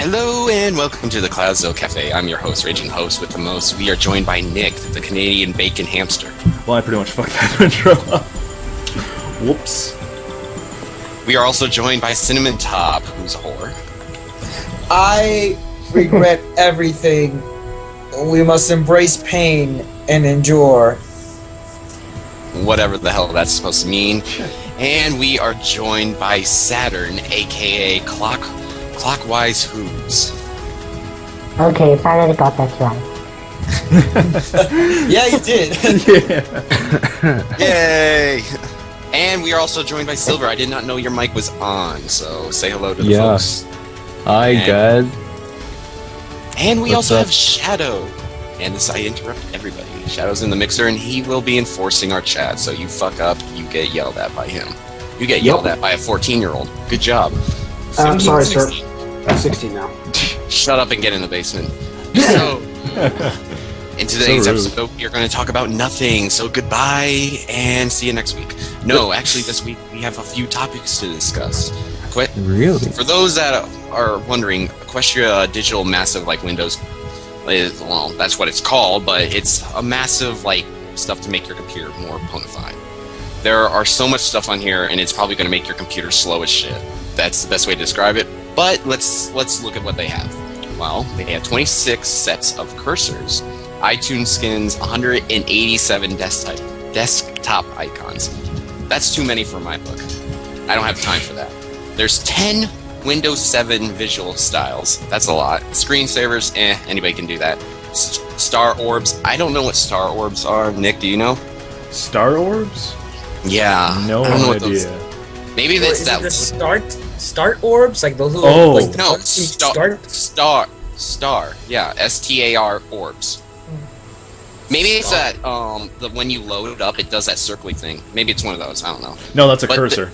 Hello and welcome to the Cloudsdale Cafe. I'm your host, Ragin Host with the most. We are joined by Nick, the Canadian bacon hamster. Well, I pretty much fucked that intro up. Whoops. We are also joined by Cinnamon Top, who's a whore. I regret everything. We must embrace pain and endure. Whatever the hell that's supposed to mean. And we are joined by Saturn, aka ClockWise Whooves. Okay, finally got that right. Yeah, you did. Yeah. Yay! And we are also joined by Silver. I did not know your mic was on, so say hello to the folks. Hi, guys. And we What's also up? have Shadow. And this, I interrupt everybody. Shadow's in the mixer, and he will be enforcing our chat. So you fuck up, you get yelled at by him. You get yelled at by a 14-year-old. Good job. I'm sorry, sir. 16. I'm 16 now. Shut up and get in the basement. So, in today's So rude. episode, we are going to talk about nothing. So goodbye, and see you next week. No, actually, this week we have a few topics to discuss. Really? For those that are wondering, Equestria Digital Massive, like Windows, well, that's what it's called, but it's a massive, like, stuff to make your computer more bonafide. There are so much stuff on here, and it's probably going to make your computer slow as shit. That's the best way to describe it. But let's look at what they have. Well, they have 26 sets of cursors, iTunes skins, 187 desktop icons. That's too many for my book. I don't have time for that. There's 10 Windows 7 visual styles. That's a lot. Screensavers, anybody can do that. Star orbs. I don't know what star orbs are. Nick, do you know? Star orbs? Yeah. No I don't know what idea. those. Maybe Or that's is that. it the start orbs, like those little. Oh. like the No, ones you star. Yeah, STAR orbs. Maybe it's that the when you load it up, it does that circly thing. Maybe it's one of those. I don't know. No, that's a But cursor.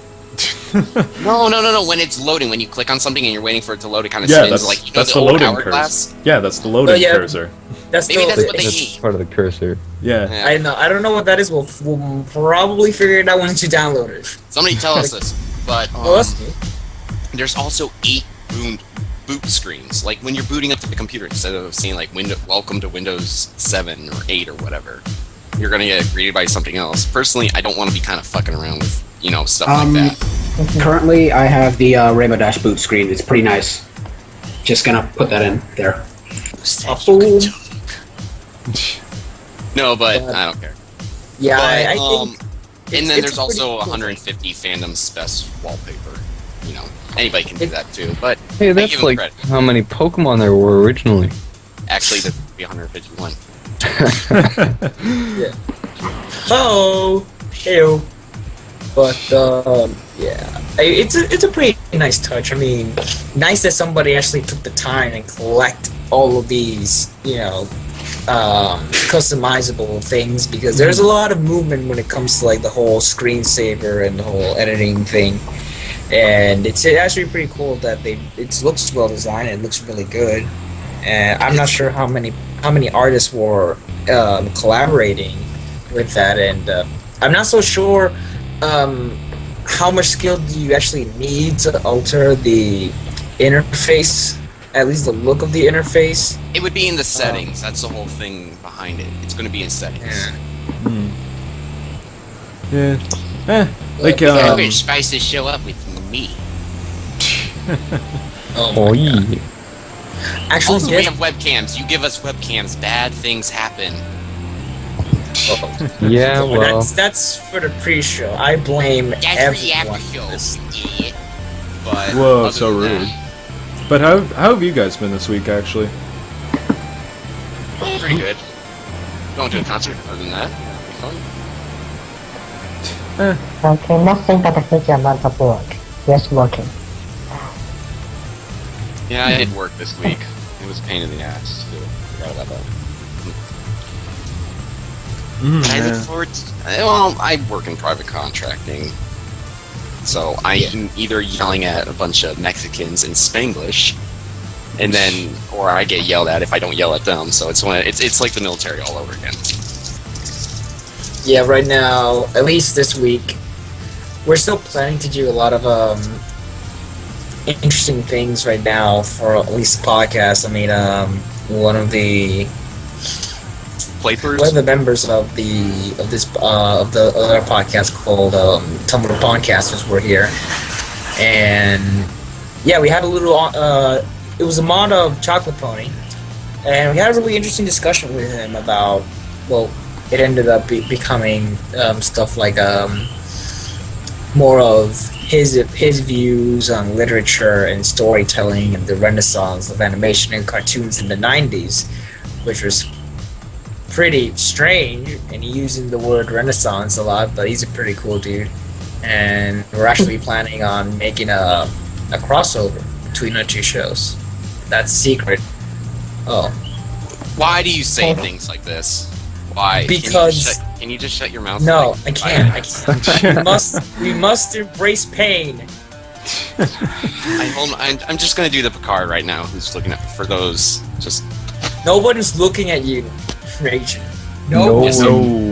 No. When it's loading, when you click on something and you're waiting for it to load, it kind of Yeah, spins that's, like that's the the old loading hourglass. cursor. Yeah, that's the loading yeah. cursor. That's Maybe the, that's what they That's need. part of the cursor. Yeah. Yeah. I know. I don't know what that is. We'll probably figure it out once you download it. Somebody tell us this. But Well, that's new. there's also 8 boot screens. Like when you're booting up to the computer, instead of saying like welcome to Windows 7 or 8 or whatever, you're gonna get greeted by something else. Personally, I don't want to be kind of fucking around with stuff like that. Currently, I have the Rainbow Dash boot screen. It's pretty nice. Just gonna put that in there. Boom. No, but I don't care. Yeah, But, I think. and then it's there's a pretty also cool 150 fandom's best wallpaper. Anybody can do that too. But Hey, I that's give 'em like credit. how many Pokemon there were originally. Actually, there's be 151. Oh, heyo. But yeah, it's a pretty nice touch. I mean, nice that somebody actually took the time and collect all of these, customizable things, because there's a lot of movement when it comes to like the whole screensaver and the whole editing thing. And it's actually pretty cool that it looks well designed and it looks really good. And I'm not sure how many artists were collaborating with that, and I'm not so sure how much skill do you actually need to alter the interface, at least the look of the interface. It would be in the settings. That's the whole thing behind it. It's going to be in settings. Yeah. Like, You're supposed to show up with me. Oh Oh, my God. yeah. Actually, Also, we yes. have webcams. You give us webcams, bad things happen. Yeah, well, That's for the pre-show. I blame That's for the everyone. after show, idiot. But Whoa, other so than rude. But how have you guys been this week, actually? that, pretty good. Going to a concert. Other than that, fun. Okay, nothing but a huge amount of work. Just working. Yeah, I did work this week. It was a pain in the ass. Too. Forgot about that. But I look forward to, I work in private contracting. So I'm either yelling at a bunch of Mexicans in Spanglish, and then, or I get yelled at if I don't yell at them. So it's like the military all over again. Yeah, right now, at least this week, we're still planning to do a lot of interesting things right now for at least podcasts. I mean, one of the Playthroughs? members of the other podcast called Tumblr Podcasters were here, and yeah, we had a little. It was a mod of Chocolate Pony, and we had a really interesting discussion with him about. Well, it ended up becoming stuff like more of his views on literature and storytelling and the renaissance of animation and cartoons in the 90s, which was pretty strange, and using the word renaissance a lot, but he's a pretty cool dude. And we're actually planning on making a crossover between our two shows. That's secret. Oh. Why do you say things like this? Why? Because... Can you just shut your mouth? No, like, I can't. I can't. we must embrace pain. I'm just gonna do the Picard right now. Who's looking at for those? Just no one is looking at you, Ragin. No Yes, one.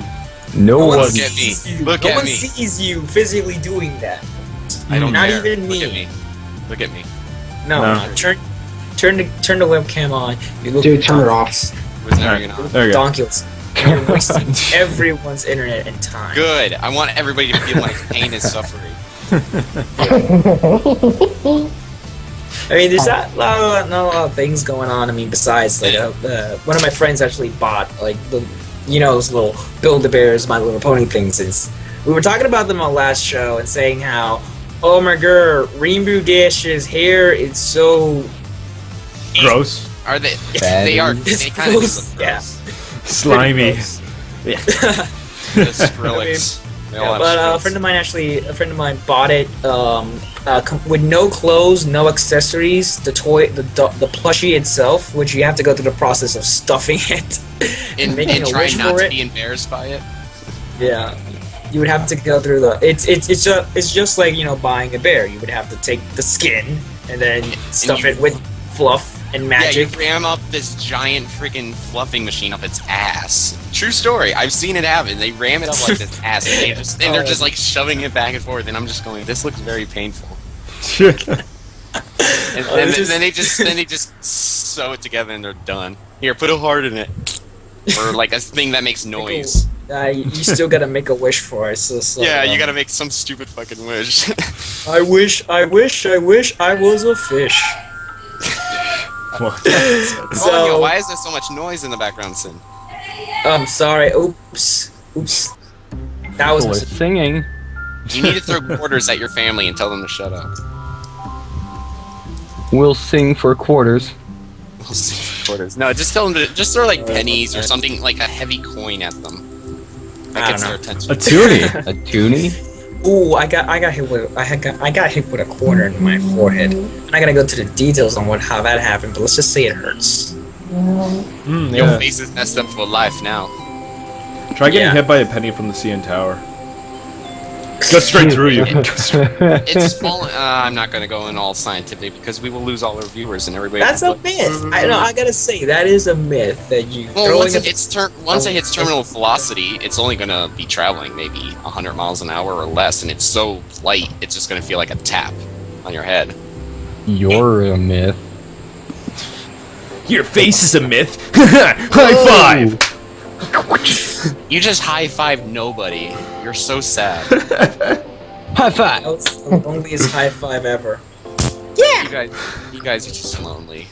look at me. Look no at one me. sees you physically doing that. I don't Not care. even me. Look at me. Look at me. No, No. turn the webcam on. You look Dude, turn it off. Who's never Alright, gonna? there we go. Donkulous. You're wasting everyone's internet and time. Good. I want everybody to feel my pain and suffering. I mean, there's not a lot of things going on. I mean, besides, like, one of my friends actually bought, like, those little Build-A-Bears, My Little Pony things. And we were talking about them on last show and saying how, oh my god, Rainbow Dash's hair is so... Gross. Are they? Bad. They are. It's They kind of gross, look yeah. gross. Slimy. The Skrillex. They all have But a Skrillex. friend of mine bought it with no clothes, no accessories. The plushie itself, which you have to go through the process of stuffing it and making a try wish not for to it. be embarrassed by it. Yeah, you would have to go through the. It's just like buying a bear. You would have to take the skin and then stuff you- it with fluff and magic. Yeah, you ram up this giant freaking fluffing machine up its ass. True story. I've seen it happen. They ram it up like this ass, and they're just like shoving it back and forth. And I'm just going, this looks very painful. And then they just sew it together and they're done. Here, put a heart in it, or like a thing that makes noise. You still gotta make a wish for it. So it's like, Yeah, you gotta make some stupid fucking wish. I wish I was a fish. What? So, why is there so much noise in the background, Sin? I'm sorry. Oops. That was. We're singing. You need to throw quarters at your family and tell them to shut up. We'll sing for quarters. We'll see quarters. No, just tell them to just throw like pennies or something, like a heavy coin at them. That I gets don't their know. attention. A toonie. A toonie? Ooh, I got hit with I got hit with a quarter in my forehead. I'm not gonna go to the details on how that happened, but let's just say it hurts. Mm, Your yeah. face is messed up for life now. Try getting Yeah. hit by a penny from the CN Tower. Go straight through you. It's fallen. I'm not gonna go in all scientific because we will lose all our viewers and everybody. That's will a myth. I know. I gotta say that is a myth that you. Well, throwing once a- it hits terminal velocity, it's only gonna be traveling maybe 100 miles an hour or less, and it's so light, it's just gonna feel like a tap on your head. You're a myth. Your face is a myth. High five. You just high five nobody. You're so sad. High five! That was the loneliest high five ever. You guys are just lonely.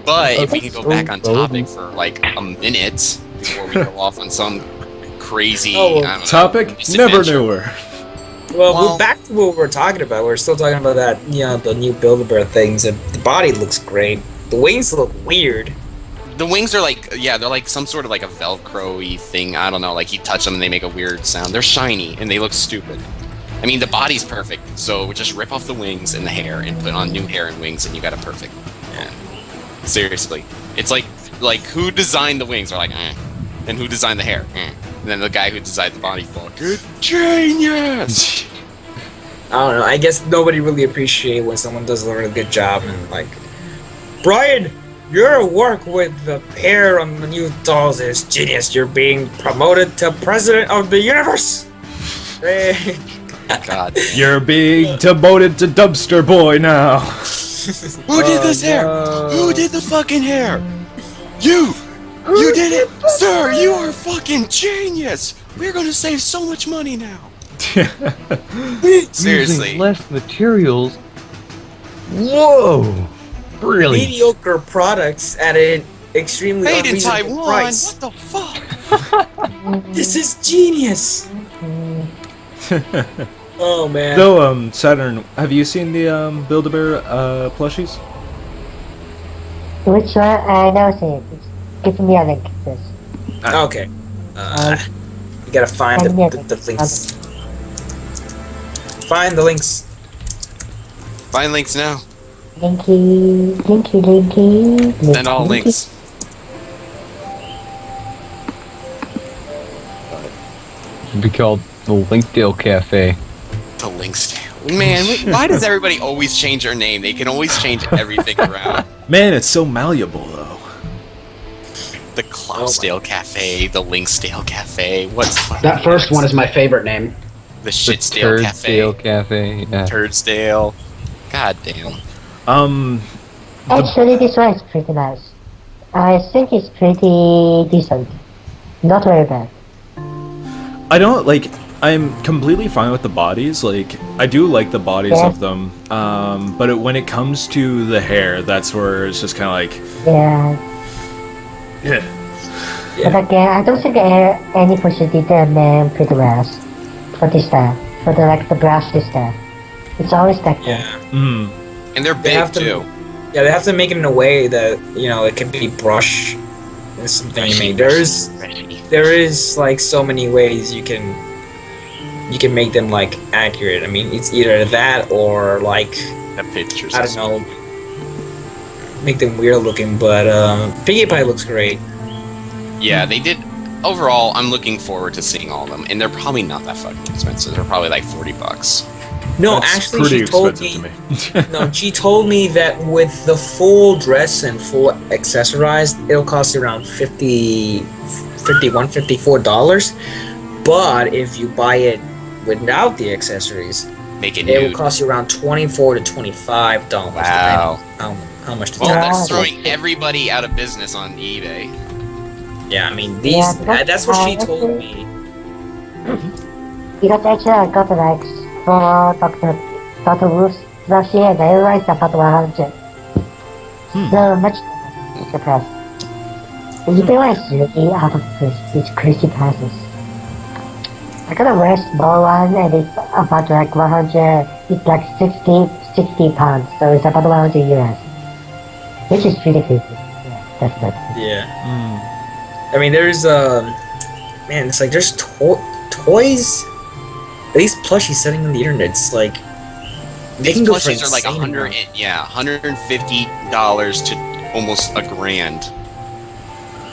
But if we can go back on topic for like a minute before we go off on some crazy Oh, I don't know, Topic? Never misadventure. knew her. Well, Well- we're back to what we're talking about. We're still talking about that, the new Build-A-Bear things. And the body looks great. The wings look weird. The wings are like, yeah, they're like some sort of like a Velcro-y thing. I don't know, like you touch them and they make a weird sound. They're shiny and they look stupid. I mean, the body's perfect, so just rip off the wings and the hair and put on new hair and wings and you got a perfect. Yeah. Seriously. It's like who designed the wings? They're like, eh. And who designed the hair? Eh. And then the guy who designed the body thought, good genius! I don't know. I guess nobody really appreciates when someone does a really good job and like, Brian, your work with the hair on the new dolls is genius. You're being promoted to president of the universe. Hey. God. You're being demoted to dumpster boy now. Who did this hair? Who did the fucking hair? You! You did it! Sir, you are a fucking genius! We're gonna save so much money now. Seriously. Using less materials. Whoa! Really? Mediocre products at an extremely Made in unreasonable Taiwan! price. What the fuck? This is genius! Oh man. Though, Saturn, have you seen the Build-A-Bear plushies? Which one? I never seen it. Give me a link, please. Okay. You gotta find the links. Find the links. Find links now. Linky. Send all links. It should be called the Linkdale Cafe. The Linksdale. Man, why does everybody always change their name? They can always change everything around. Man, it's so malleable, though. The Cloudsdale Cafe, the Linksdale Cafe. What's That first one is my favorite name. The Shitsdale Cafe. Turdsdale Cafe. Yeah. Turdsdale. God damn. Actually, this one is pretty nice. I think it's pretty decent. Not very bad. I don't, like, I'm completely fine with the bodies. Like, I do like the bodies of them. But when it comes to the hair, that's where it's just kind of like... Yeah. But again, I don't think any Plushie did their name pretty well for this style. For the brush this style. It's always like that. And they're They big have to- too. Yeah, they have to make it in a way that, you know, it can be brush. It's something you make. There is like so many ways you can make them like accurate. I mean, it's either that or like That pictures. I don't know, make them weird looking. But Pinkie Pie looks great. Yeah, they did. Overall, I'm looking forward to seeing all of them, and they're probably not that fucking expensive. They're probably like $40. No, That's actually, pretty she told expensive me. to me. No, she told me that with the full dress and full accessorized, it'll cost you around $54. But if you buy it without the accessories, Make it it will nude. cost you around $24 to $25. Wow. depending how much to Well, buy. that's throwing everybody out of business on eBay. Yeah, I mean Yeah, that's what she told me. Because actually I got like for Dr. Whooves last year, they raised about 100. So much surprised. The eBay one is really out of place. It's crazy prices. I got a very small one and it's about like 100. It's like 60 pounds, so it's about 100 US. Which is pretty crazy. Yeah, definitely. Yeah. I mean, there's man, it's like there's toys. These plushies selling on the internet. It's like they These can go for plushies are like insane $150 to almost $1,000,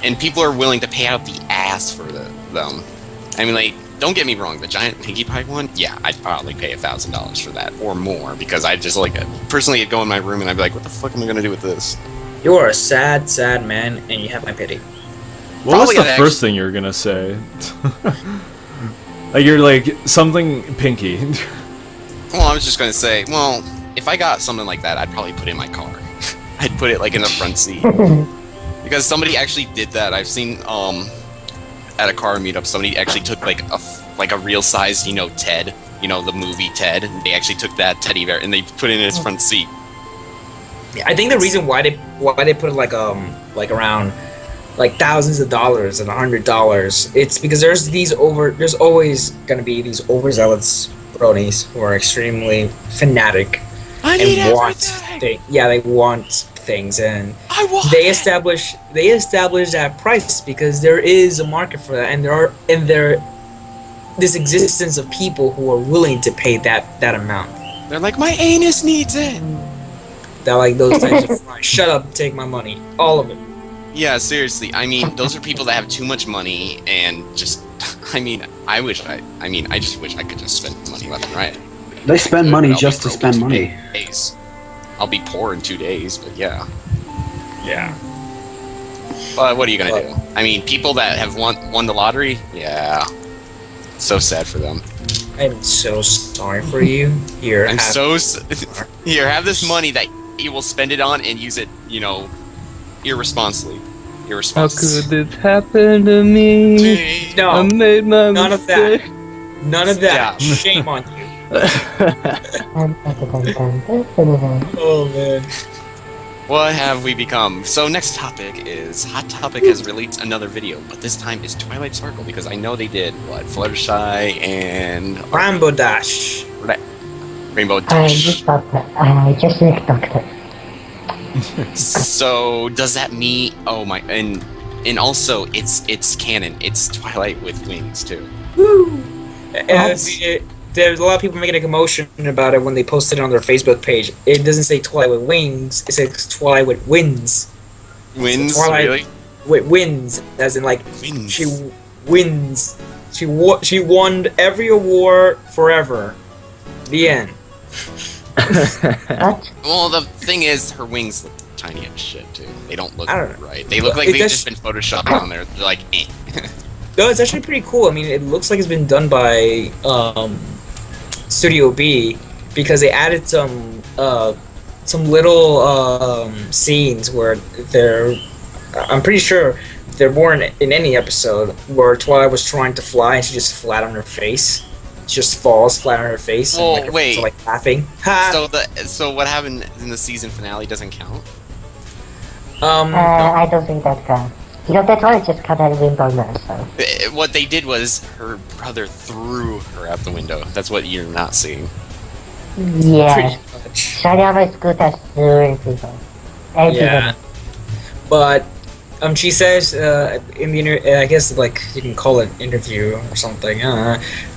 and people are willing to pay out the ass for them. I mean, like, don't get me wrong, the giant Pinkie Pie one, yeah, I'd probably pay $1,000 for that or more because I just like personally, I'd go in my room and I'd be like, what the fuck am I gonna do with this? You are a sad, sad man, and you have my pity. What was Probably the gonna first thing you were gonna say? Like, you're like, something pinky. Well, I was just gonna say, well, if I got something like that, I'd probably put it in my car. I'd put it like in the front seat because somebody actually did that. I've seen at a car meetup, somebody actually took like a real sized, Ted, the movie Ted. And they actually took that teddy bear and they put it in his front seat. Yeah, I think the reason why they put it like around like thousands of dollars and $100, it's because there's always gonna be these overzealous bronies who are extremely fanatic and want they want things, and they establish that price because there is a market for that, and there this existence of people who are willing to pay that amount. They're like, my anus needs it. They're like those types of fine, shut up, take my money, all of it. Yeah, seriously. I mean, those are people that have too much money and just. I just wish I could just spend money left and right. They spend money I'll be just to broke spend in 2 money. days. I'll be poor in 2 days, but yeah. Yeah. But what are you gonna do? I mean, people that have won the lottery, yeah. So sad for them. I'm so sorry for you. Here, I'm have- so here. Have this money that you will spend it on and use it, irresponsibly. How could this happen to me? I No, made my none of that. mistake. None of that. Yeah. Shame on you. Oh man. What have we become? So next topic is Hot Topic has released another video, but this time it's Twilight Sparkle because I know they did Fluttershy and Rainbow Dash. Rainbow I Dash. just TikToked it. So does that mean? Oh my! And also it's canon. It's Twilight with wings too. Woo! There's a lot of people making a commotion about it when they posted it on their Facebook page. It doesn't say Twilight with wings. It says Twilight with wins. Wins, Twilight really? with wins, as in like Wins. she wins. She won every award forever. The end. What? Well, the thing is, her wings look tiny as shit too. They don't look I don't know. right. They look like It they've does- just been photoshopped on there. They're like, eh. No, it's actually pretty cool. I mean, it looks like it's been done by Studio B because they added some little scenes where they're. I'm pretty sure there weren't in any episode where Twilight was trying to fly and she just flat on her face. She just falls flat on her face. Well, and her wait. friends are, like laughing. Ha! So what happened in the season finale doesn't count. I don't think that counts. That's why it's just cut out of Rainbow Dash, so. What they did was her brother threw her out the window. That's what you're not seeing. Yeah. Pretty much. Shariama is good at luring people. Yeah. But she says in the I guess like you can call it interview or something.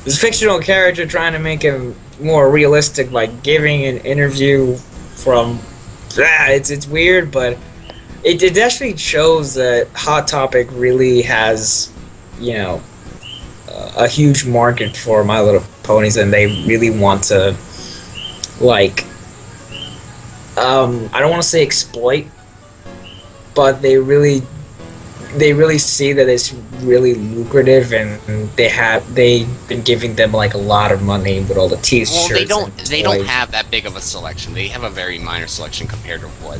This fictional character trying to make him more realistic by giving an interview from. It's weird, but it actually shows that Hot Topic really has, a huge market for My Little Ponies, and they really want to, like, I don't want to say exploit, but they really see that it's really lucrative, and they've been giving them like a lot of money with all the T-shirts. Well, they don't toys. have that big of a selection. They have a very minor selection compared to what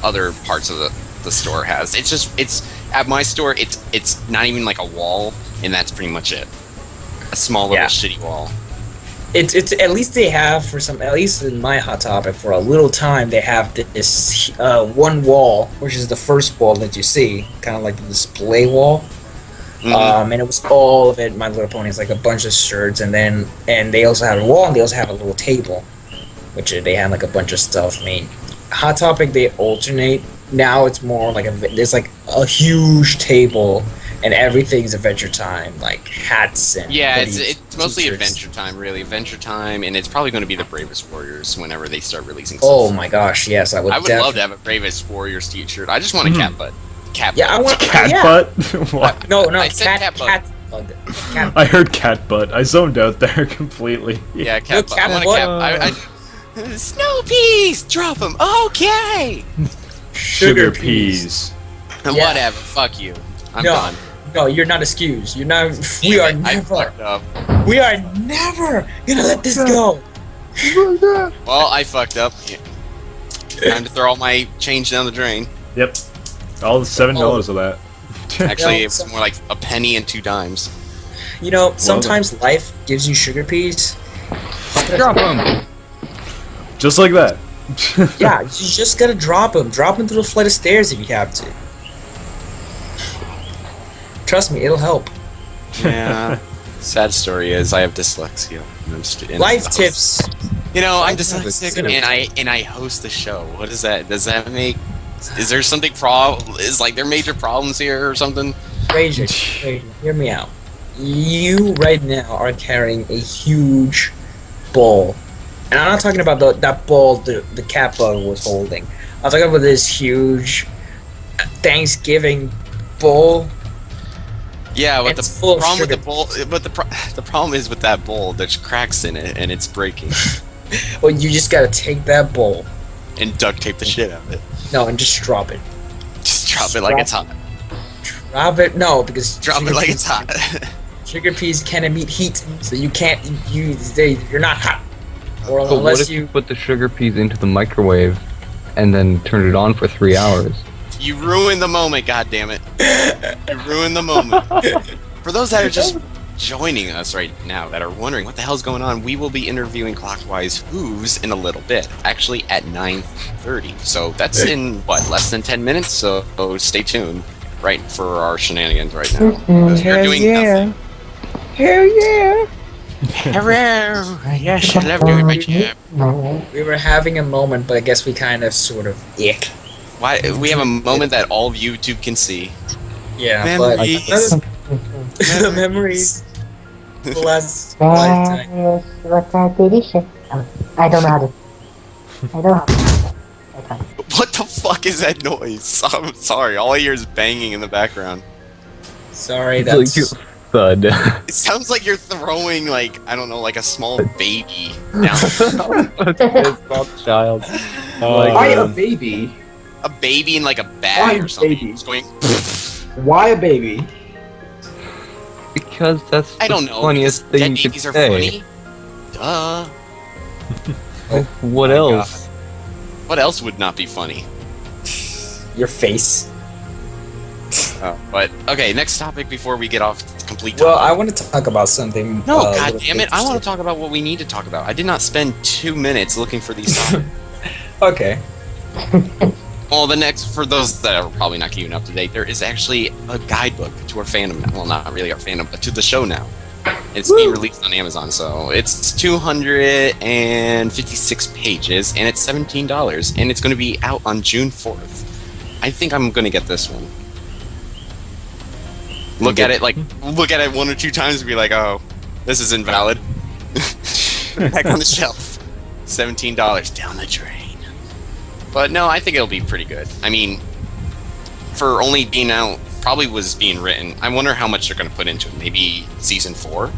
other parts of the store has. It's at my store. It's not even like a wall, and that's pretty much it. A small little shitty wall. It's at least they have at least in my Hot Topic for a little time they have this one wall, which is the first wall that you see, kind of like the display wall. Mhm. And it was all of it My Little Ponies, like a bunch of shirts, and they also have a wall, and they also have a little table, which they had like a bunch of stuff. I mean, Hot Topic they alternate. Now it's more like there's like a huge table, and everything's Adventure Time, like hats and Yeah, hoodies, it's mostly t-shirts. Adventure Time, really. Adventure Time, and it's probably going to be the Bravest Warriors whenever they start releasing Oh stuff. my gosh, yes, I would. I would love to have a Bravest Warriors t-shirt. I just want a cat butt. Cat Yeah, I butt. want Cat yeah. butt? What? No, I said cat butt. Cat I heard cat butt. I zoned out there completely. Yeah, cat No, butt. I cat want butt. a cat. Snow peas, drop them. Okay. Sugar peas. Yeah. Whatever. Fuck you. I'm No. done. No, you're not excused. You're not. We Damn are it, I never. fucked up. We are never gonna let this go. Well, I fucked up. Yeah. Time to throw all my change down the drain. Yep. All the $7 of that. Actually, Yeah, it was more like a penny and 2 dimes. You know, sometimes life gives you sugar peas. Drop him. Just like that. Yeah, you just gotta drop them. Drop them through the flight of stairs if you have to. Trust me, it'll help. Yeah. Sad story is I have dyslexia. And Life tips. You know, I'm Life tips. dyslexic and I host the show. What is that? Does that make? Is there something Is like there major problems here or something? Ragin, hear me out. You right now are carrying a huge ball. And I'm not talking about that ball the cat bug was holding. I'm talking about this huge Thanksgiving bowl. Yeah, but It's full the of problem with sugar. the bowl, but the problem is with that bowl. There's cracks in it and it's breaking. Well, you just gotta take that bowl. And duct tape the shit out of it. No, and just drop it. Just drop it like it's hot. Drop it. No, because Drop it like it's hot. Sugar peas can emit heat, so you can't. You're not hot. Or But what unless if you put the sugar peas into the microwave and then turn it on for 3 hours? You ruined the moment, goddammit. You ruined the moment. For those that are just joining us right now that are wondering what the hell's going on, we will be interviewing ClockWise Whooves in a little bit. Actually at 9:30. So that's in, what, less than 10 minutes? So stay tuned right for our shenanigans right now. We're doing nothing. Hell yeah! Hello! Yes, I love doing my job. We were having a moment, but I guess we kind of sort of ick. Why, we have a moment that all of YouTube can see. Yeah, Memories. but the memories last lifetime. What a delicious. I don't know how to. I don't know how to. I can't. What the fuck is that noise? I'm sorry, all I hear is banging in the background. Sorry, It's like that's you thud. It sounds like you're throwing, like, I don't know, like a small baby down. Small child. Why a baby? A baby in like a Why bag a or something. baby? It's going. Why a baby? Because that's I don't the know. funniest Dead thing you could babies are say. funny. Duh. What my else? What else would not be funny? your face. But okay, next topic before we get off the complete topic. Well, I want to talk about something. No, a god little damn it! I want to interesting. talk about what we need to talk about. I did not spend 2 minutes looking for these topics. Okay. Well, the next, for those that are probably not keeping up to date, there is actually a guidebook to our fandom now. Well, not really our fandom, but to the show now. It's being released on Amazon, so it's 256 pages, and it's $17, and it's going to be out on June 4th. I think I'm going to get this one. Look at it one or two times and be like, oh, this is invalid. Back on the shelf. $17 down the drain. But no, I think it'll be pretty good. I mean, for only being out, probably was being written. I wonder how much they're going to put into it. Maybe season 4?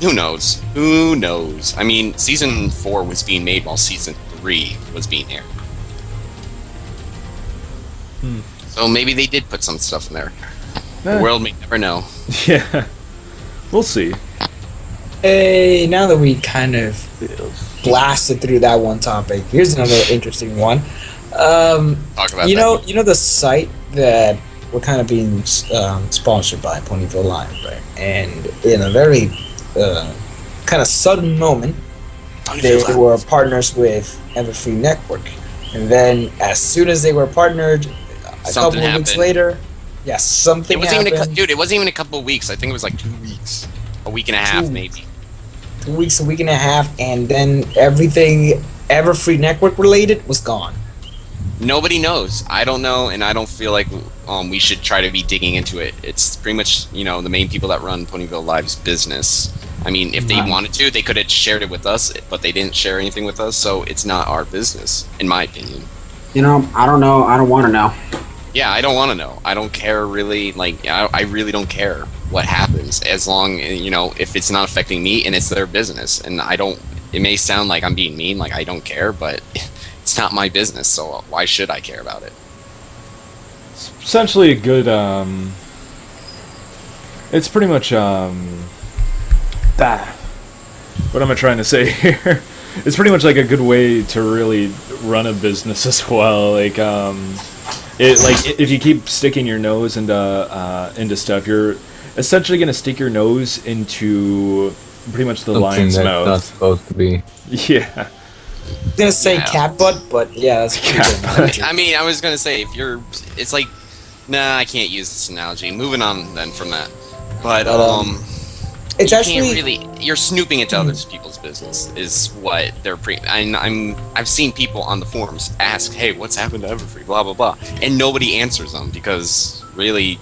Who knows? Who knows? I mean, season 4 was being made while season 3 was being aired. So maybe they did put some stuff in there. The world may never know. Yeah. We'll see. Hey, now that we kind of blasted through that one topic, here's another interesting one. Talk about You that. know the site that we're kind of being sponsored by, Ponyville Live, right? And in a very kind of sudden moment, they were partners with Everfree Network. And then as soon as they were partnered, a Something couple of weeks happened. later, yes, something It wasn't happened. even it wasn't even a couple of weeks. I think it was like 2 weeks. A week and a half, 2 maybe. 2 weeks, a week and a half, and then everything Everfree Network related was gone. Nobody knows. I don't know, and I don't feel like we should try to be digging into it. It's pretty much, the main people that run Ponyville Live's business. I mean, if they wanted to, they could have shared it with us, but they didn't share anything with us, so it's not our business, in my opinion. I don't know. I don't want to know. Yeah, I don't want to know. I don't care really. Like, I really don't care what happens as long, if it's not affecting me and it's their business. And I don't. It may sound like I'm being mean, like I don't care, but it's not my business. So why should I care about it? It's essentially a good, it's pretty much, what am I trying to say here? It's pretty much like a good way to really run a business as well. Like, if you keep sticking your nose into stuff, you're essentially gonna stick your nose into pretty much the Something lion's that's mouth. not supposed to be. Yeah. I was gonna say Yeah. cat butt, but yeah, that's a pretty good analogy. I mean, I was gonna say it's like, nah, I can't use this analogy. Moving on then from that. But It's you actually can't really. You're snooping into other people's business, is what they're I've seen people on the forums ask, "Hey, what's happened to Everfree?" Blah blah blah, and nobody answers them because really,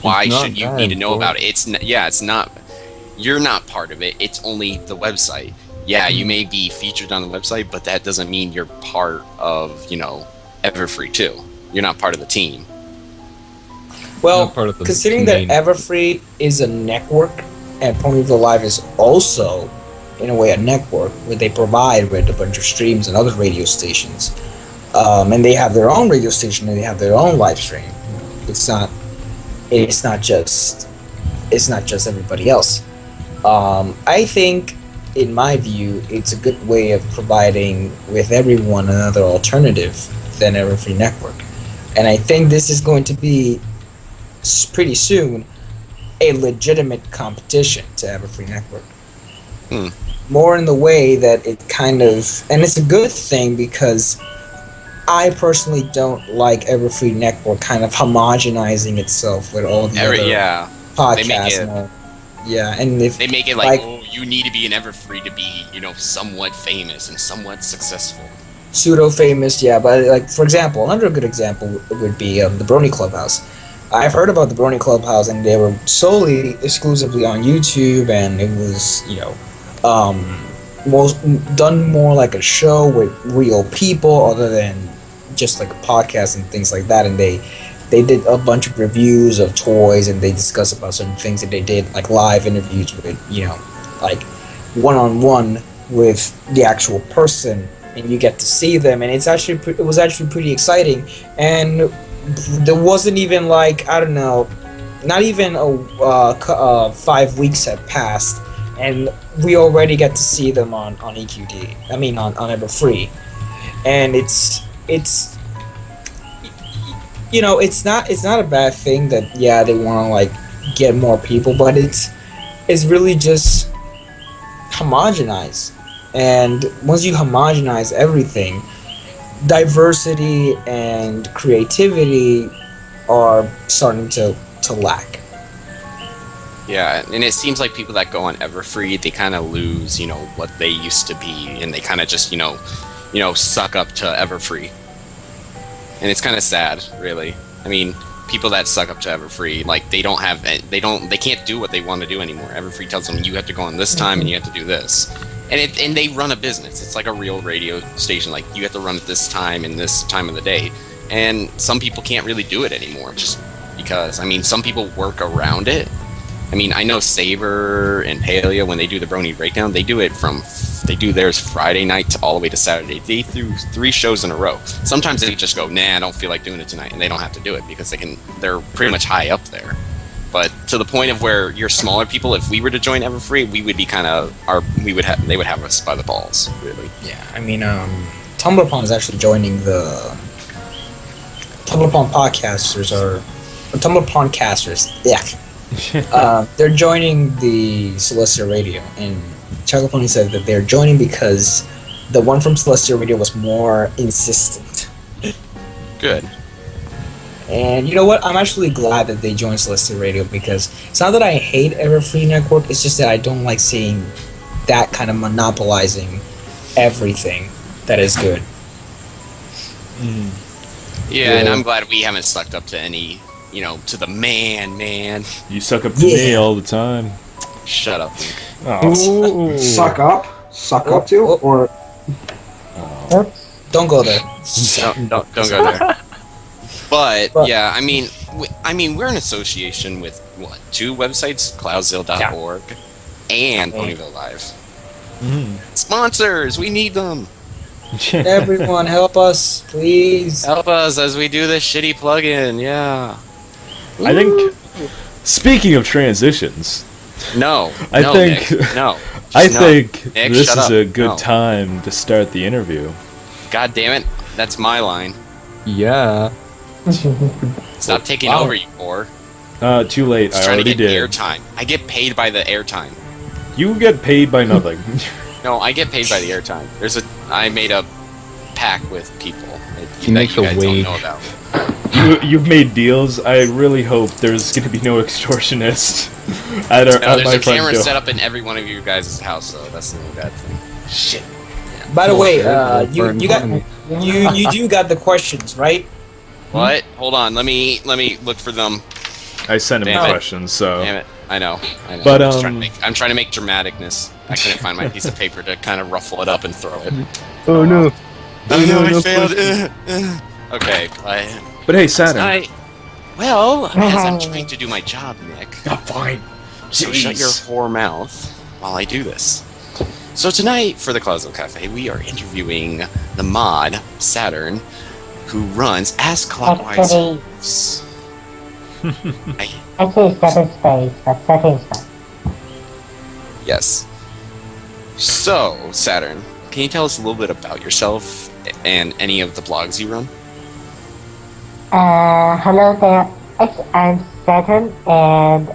why not should you that need to know important. about it? It's not. You're not part of it. It's only the website. Yeah, you may be featured on the website, but that doesn't mean you're part of Everfree too. You're not part of the team. well, Not part of the considering that main- Everfree is a network and Ponyville Live is also, in a way, a network where they provide with a bunch of streams and other radio stations, and they have their own radio station and they have their own live stream. It's not just it's not just everybody else. I think, in my view, it's a good way of providing with everyone another alternative than Everfree Network. And I think this is going to be pretty soon a legitimate competition to Everfree Network. More in the way that it kind of, and it's a good thing because I personally don't like Everfree Network kind of homogenizing itself with all the other podcasts. And if they make it like, oh, you need to be an Everfree to be, somewhat famous and somewhat successful. Pseudo-famous, yeah, but like, for example, another good example would be the Brony Clubhouse. I've heard about the Brony Clubhouse, and they were solely, exclusively on YouTube, and it was, done more like a show with real people other than just like a podcast and things like that. And they did a bunch of reviews of toys, and they discussed about certain things, and they did like live interviews with, like one-on-one with the actual person, and you get to see them, and it was actually pretty exciting. And there wasn't even like, I don't know, not even 5 weeks had passed, and we already get to see them on EQD. I mean on Everfree, and it's not a bad thing that they want to like get more people, but it's really just homogenize. And once you homogenize everything, diversity and creativity are starting to lack. Yeah, and it seems like people that go on Everfree, they kind of lose, what they used to be, and they kind of just, suck up to Everfree. And it's kind of sad, really. I mean, people that suck up to Everfree, like they can't do what they want to do anymore. Everfree tells them you have to go on this time and you have to do this. And they run a business. It's like a real radio station. Like, you have to run at this time and this time of the day. And some people can't really do it anymore just because, some people work around it. I know Saber and Paleo, when they do the Brony Breakdown, they do theirs Friday night to all the way to Saturday. They do 3 shows in a row. Sometimes they just go, nah, I don't feel like doing it tonight, and they don't have to do it because they're pretty much high up there. But to the point of where you're smaller people, if we were to join Everfree, we would be they would have us by the balls, really. Yeah, Tumblerpon is actually joining the Tumblerpon podcasters, or Tumblerpon casters. Yeah. They're joining the Celestia Radio, and Chocolate Pony said that they're joining because the one from Celestia Radio was more insistent. Good. And you know what? I'm actually glad that they joined Celestia Radio, because it's not that I hate Everfree Network, it's just that I don't like seeing that kind of monopolizing everything that is good. Yeah, and I'm glad we haven't sucked up to any, to the man. You suck up to me all the time. Shut up. Ooh. Suck up to? Or... Don't go there. Don't go there. But yeah, we're in association with 2 websites, Cloudsdale.org and Ponyville Live. Sponsors, we need them. Everyone, help us, please. Help us as we do this shitty plugin. Yeah. I think. Speaking of transitions. I think Nick, this is a good time to start the interview. God damn it! That's my line. Yeah. Stop taking over, you whore. Too late. I already did. Airtime. I get paid by the airtime. You get paid by nothing. No, I get paid by the airtime. I made a pact with people that you guys don't know about. You've made deals. I really hope there's going to be no extortionists at my front door. There's a camera set up in every one of you guys' house, so that's the only bad thing. Shit. Yeah. By the way, you do got the questions, right? What? Hold on. Let me look for them. I sent him the questions, so. Damn it! I know. But I'm trying to make dramaticness. I couldn't find my piece of paper to kind of ruffle it up and throw it. Oh no! I failed. Okay. But hey, Saturn. As I'm trying to do my job, Nick. Oh, fine. So shut your whore mouth while I do this. So tonight, for the Cloudsdale Cafe, we are interviewing the mod, Saturn, who runs as ClockWise Whooves. Actually, 7 space, but 13 is fine. Yes. So, Saturn, can you tell us a little bit about yourself and any of the blogs you run? Hello there. I'm Saturn, and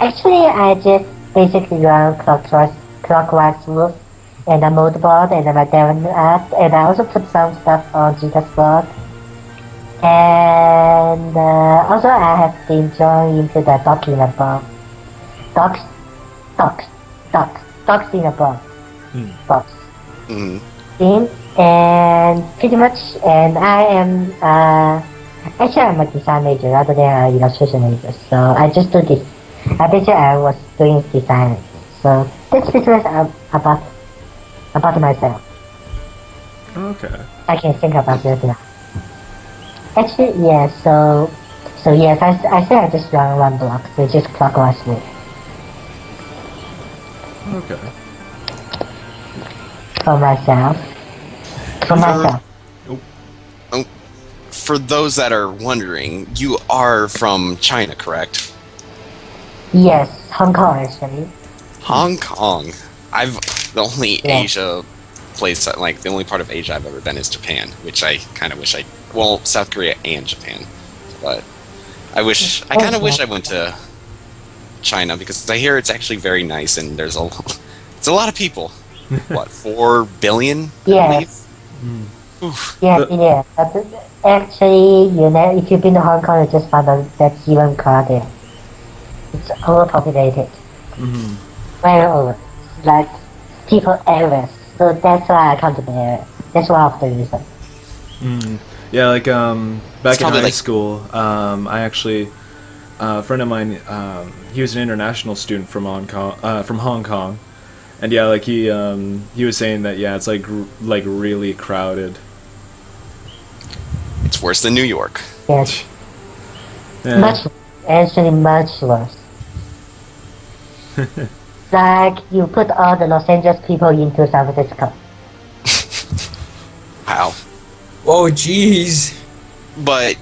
actually, I just basically run ClockWise Whooves and a mode board and a Devon app, and I also put some stuff on Gita's blog. And also, I have been joined into the Docs in a Blog. Docs in a Blog. Docs. Team, and pretty much, and I am, actually I'm a design major rather than an illustration major, so I just do this. Basically I was doing design, so that's pretty much about myself. Okay. I can think about it now. Actually, yeah, so yes, I say I just run one block, so just ClockWise Whooves. Okay. For myself. For those that are wondering, you are from China, correct? Yes, Hong Kong actually. Hong Kong. The only Asia place, like the only part of Asia I've ever been is Japan, which I kind of wish South Korea and Japan, but I kind of wish I went to China because I hear it's actually very nice and it's a lot of people. What, 4 billion? Yes. Yeah. But actually, if you've been to Hong Kong, you just found out that's even crowded. It's overpopulated. Very over. Like, people everywhere. So that's why I come to the area. That's one of the reasons. Yeah, like back in high school, I actually a friend of mine, he was an international student from Hong Kong, and yeah, like he was saying that it's like really crowded. It's worse than New York. Yes. Yeah. Much worse. Like you put all the Los Angeles people into San Francisco. Wow. Oh, jeez. But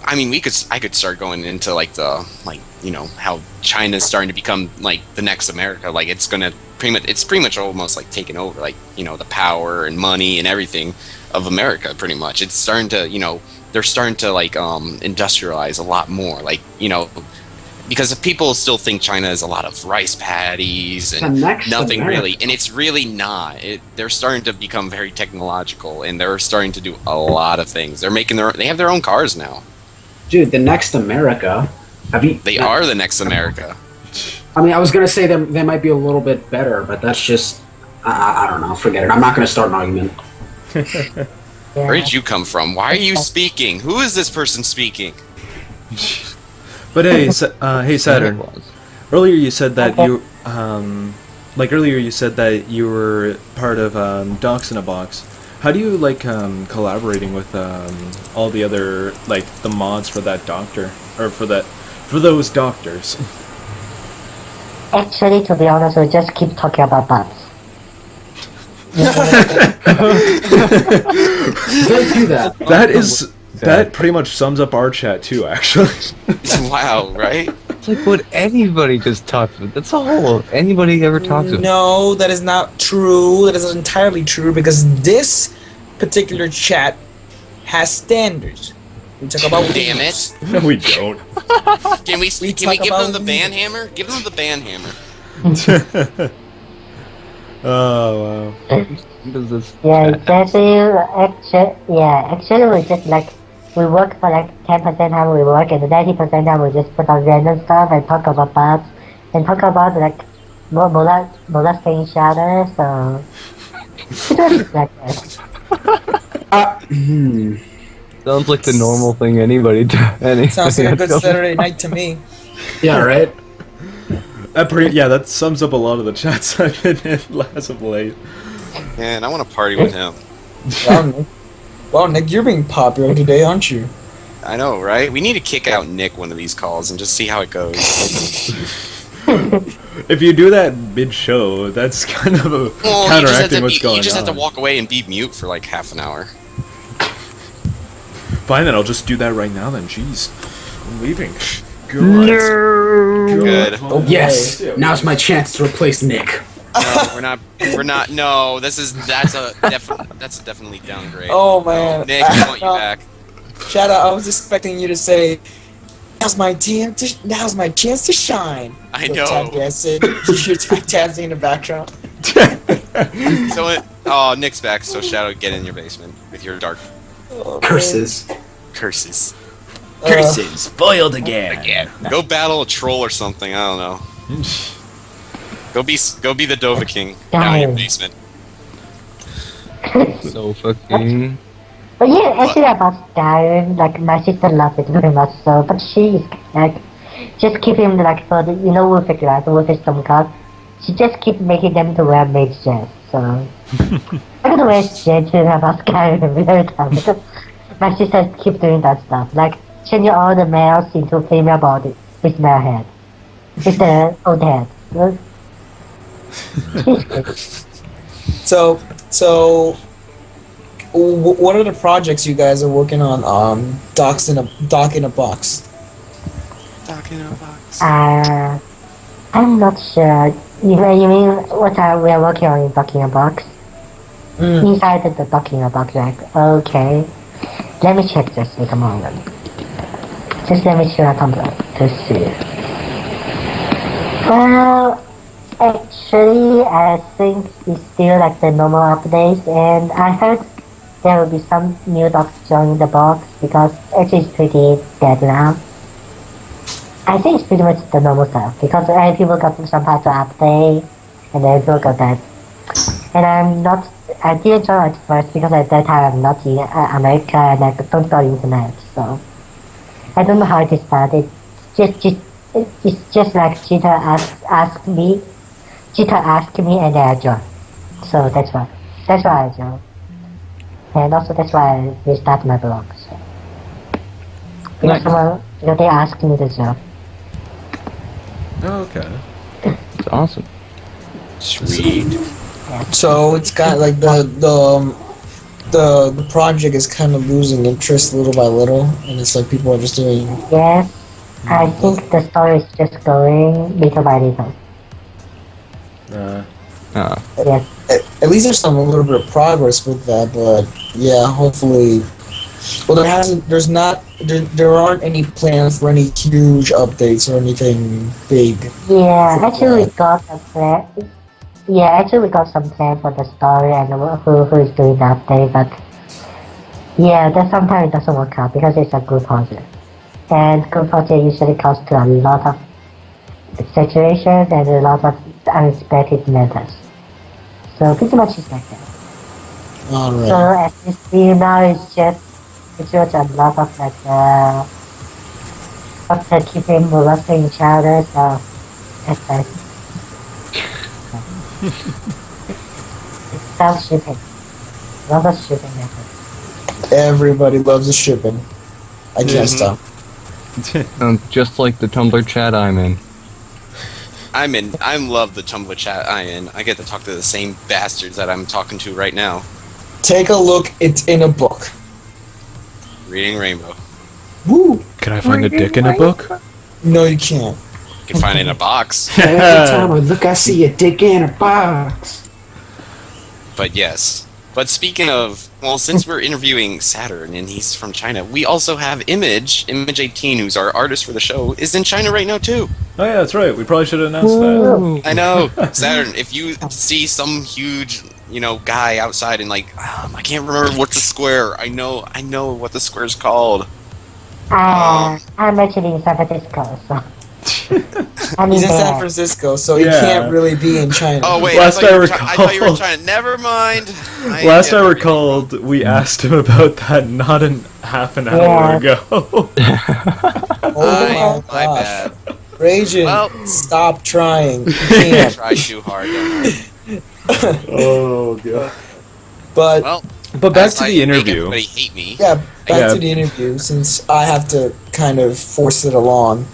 I mean, I could start going into how China's starting to become like the next America. Like it's pretty much almost like taking over, like the power and money and everything of America. Pretty much, it's starting to they're starting to like industrialize a lot more. Like because people still think China is a lot of rice paddies and nothing America. really, and it's really not. They're starting to become very technological, and they're starting to do a lot of things. They have their own cars now. Dude, the next America. They are the next America. I mean, I was gonna say they might be a little bit better, but that's just I don't know. Forget it. I'm not gonna start an argument. Where did you come from? Why are you speaking? Who is this person speaking? But hey, hey Saturn. Earlier you said that you were part of Docs in a Box. How do you like collaborating with all the other the mods for that doctor or for those doctors? Actually, to be honest, we just keep talking about butts. Don't do that. That pretty much sums up our chat too, actually. Wow, right? It's like what anybody just talks about. That's all anybody ever talks about. No, that is not true. That is entirely true because this particular chat has standards. We talk about Damn it! No, we don't. Can we give them the ban hammer? Give them the ban hammer. Oh wow. Does this Yeah, exactly. Actually, we just we work for 10% time we work, and the 90% time we just put on random stuff and talk about bugs and talk about molesting each other. So it's like that. sounds like the normal thing anybody does. Sounds like a good Saturday night to me. Yeah, right. That sums up a lot of the chats I've been in as of late. Man, I want to party with him. Well, Nick, you're being popular today, aren't you? I know, right? We need to kick out Nick one of these calls and just see how it goes. If you do that mid-show, that's kind of counteracting what's going on. You just have to walk away and be mute for half an hour. Fine, then I'll just do that right now then, jeez. I'm leaving. Good. Good. Oh, boy. Yes. Now's my chance to replace Nick. No, we're not. No, that's a definitely downgrade. Oh man, No, Nick, I want you back. Shadow, I was expecting you to say, "Now's my chance to shine." I With know. Tap dancing. You're tap dancing in the background. So Nick's back. So Shadow, get in your basement with your dark Oh, Curses. curses. Curses, foiled again. Go battle a troll or something. I don't know. Go be the Dova King down in your basement. So fucking. But yeah, actually about Skyrim, like my sister loves it very much so, but she's like just keep him like for the Wolfish, right? Wolfish Stormcast. She just keep making them to wear mage dress. So I don't wear shit about Skyrim every time because my sister keep doing that stuff. Like changing all the males into female body with male head. With the old head. So, what are the projects you guys are working on? Doc in a box. Doc in a box. I'm not sure. You mean what we are working on in Docking a Box? Inside the Docking a Box, like, okay. Let me check this, wait a moment. Just let me share a Tumblr to see. Well, actually, I think it's still like the normal updates, and I heard there will be some new docs joining the box because actually it's pretty dead now. I think it's pretty much the normal stuff because people got some parts to update and then people got that. And I didn't join at first because at that time I'm not in America and I don't got internet, so I don't know how it started. It's just like Cheetah asked me and then I joined. So that's why I joined. And also that's why I restarted my blog. So. Because they asked me to join. Oh, okay. It's awesome. Sweet. So it's got like the project is kind of losing interest little by little, and it's like people are just doing. Yes, I think the story is just going little by little. Yes. At least there's a little bit of progress with that, but yeah, hopefully. Well, there aren't any plans for any huge updates or anything big. Yeah, actually we got a plan. Yeah, actually we got some plan for the story and who is doing the update, but yeah, that sometimes it doesn't work out because it's a group project. And group project usually comes to a lot of saturation and a lot of unexpected matters. So pretty much it's like that. Alright. So as you see now it's just a lot of like of keeping molesting each other, so that's like it's shipping. A lot of shipping methods. Everybody loves the shipping. I can't stop. Sounds just like the Tumblr chat I'm in. I love the Tumblr chat I'm in. I get to talk to the same bastards that I'm talking to right now. Take a look. It's in a book. Reading Rainbow. Woo! Can I find a dick in a book? No, you can't. You can find it in a box. Every time I look, I see a dick in a box. But yes. But speaking of, well, since we're interviewing Saturn and he's from China, we also have Image 18, who's our artist for the show, is in China right now too. Oh yeah, that's right. We probably should have announced that. I know. Saturn, if you see some huge, guy outside and like, I can't remember what's the square. I know what the square's called. I'm actually in San Francisco, so. He's in San Francisco, so he can't really be in China. Oh wait, Last I thought you were in China. Never mind. Last I recalled, we asked him about that not half an hour ago. Oh my gosh. bad. Ragin, Well, stop trying. You I can't. tried too hard, don't I? Oh god. But Well, But back as to I the make interview. Everybody hate me. yeah, back Yeah. to the interview, since I have to kind of force it along.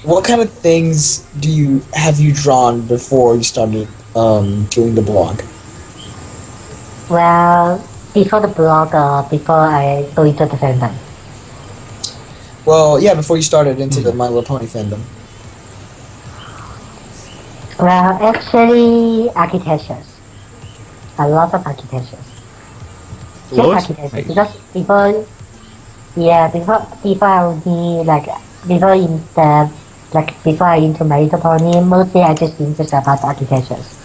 What kind of things have you drawn before you started doing the blog? Well, before the blog, before I go into the fandom. Well, yeah, before you started into the My Little Pony fandom. Well, actually, architectures. A lot of architectures. Just Lois? architectures. Because people are only like people in the like before I into My Little Pony, mostly I just interested about architectures.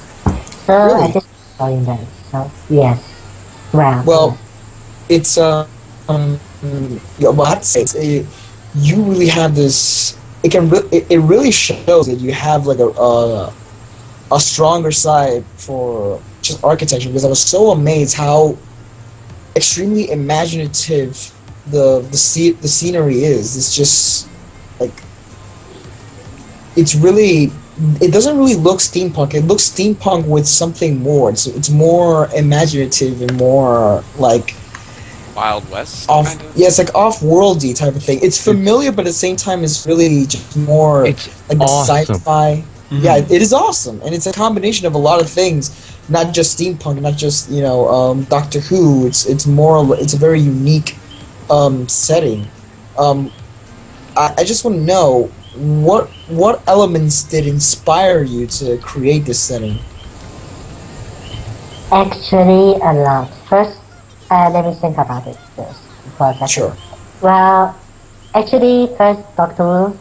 So Really? I just joined them. So yes. Well, it's yeah, well, I have to say, you really have this. It really shows that you have like a stronger side for just architecture, because I was so amazed how extremely imaginative the scenery is. It's just like it doesn't really look steampunk. It looks steampunk with something more. It's more imaginative and more like Wild West. off. Kind of? Yeah, it's like off-worldy type of thing. It's familiar, but at the same time, it's really just more It's like the awesome. sci-fi. Yeah, it is awesome, and it's a combination of a lot of things. Not just steampunk, not just Doctor Who. It's more. It's a very unique setting. I just want to know what elements did inspire you to create this setting. actually a lot. First, let me think about it first for a second. Sure. Well, actually, first Doctor Who,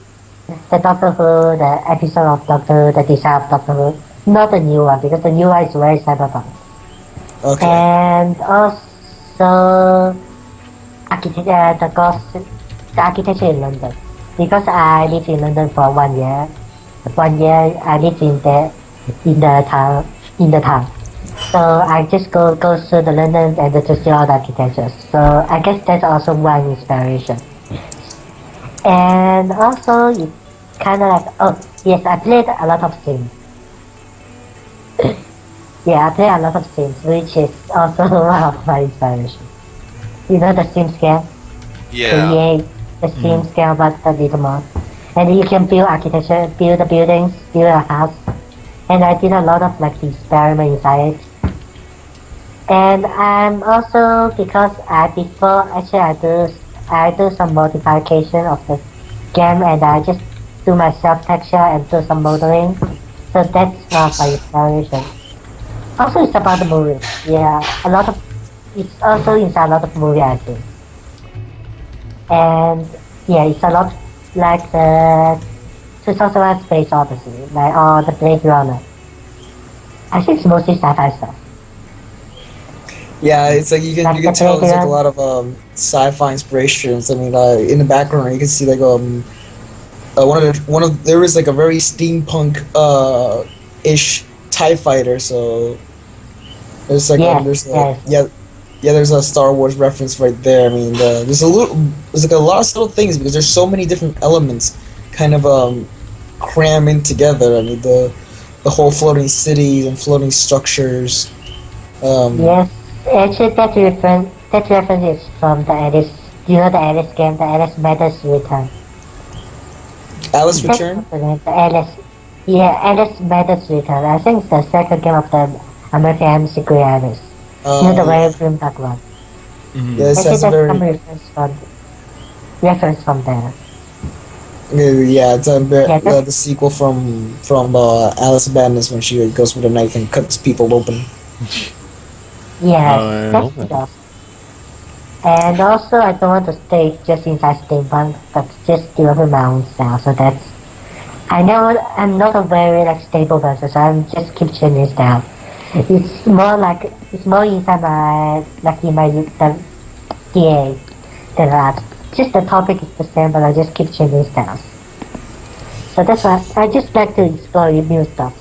the episode of Doctor Who, the design of Doctor Who, not the new one, because the new one is very cyberpunk. Okay. And also, the architecture in London, because I lived in London for 1 year. 1 year I lived in the town. So I just go through the London and to see all the architectures. So I guess that's also one inspiration. And also it kind of like, oh yes, I played a lot of Sims. Yeah, I play a lot of Sims, which is also one of my inspiration. You know the Sims game? Yeah. The Sims game, but a little more. And you can build architecture, build the buildings, build a house. And I did a lot of like experiment inside it. And I'm also, because I do some modification of the game, and I just do my self texture and do some modeling. So that's one of my inspiration. Also, it's about the movie. Yeah, it's also inside a lot of movie I think. And yeah, it's a lot like the 2001 Space Odyssey, like the Blade Runner. I think it's mostly sci-fi stuff. Yeah, it's like you can tell there's like a lot of sci-fi inspirations. I mean, in the background you can see like there is like a very steampunk ish TIE fighter. So there's like there's a Star Wars reference right there. I mean, there's like a lot of subtle things, because there's so many different elements kind of cramming together. I mean, the whole floating cities and floating structures. Yes, actually that reference is from the Alice. You know the Alice game, the Alice Matters Return. Alice Return? Alice Matters Return. I think it's the second game of the American MC Grey Alice. You know the very grim dark one. Yeah, I think that's some reference from there. Yeah, it's the sequel from Alice Madness, when she goes with a knife and cuts people open. Yes, that's it also. And also, I don't want to stay just inside steampunk, but just develop my own style. So that's. I'm not a very like stable person, so I'm just keep changing style. It's more inside my the DA than that. Just the topic is the same, but I just keep changing styles. So that's why I just like to explore new stuff.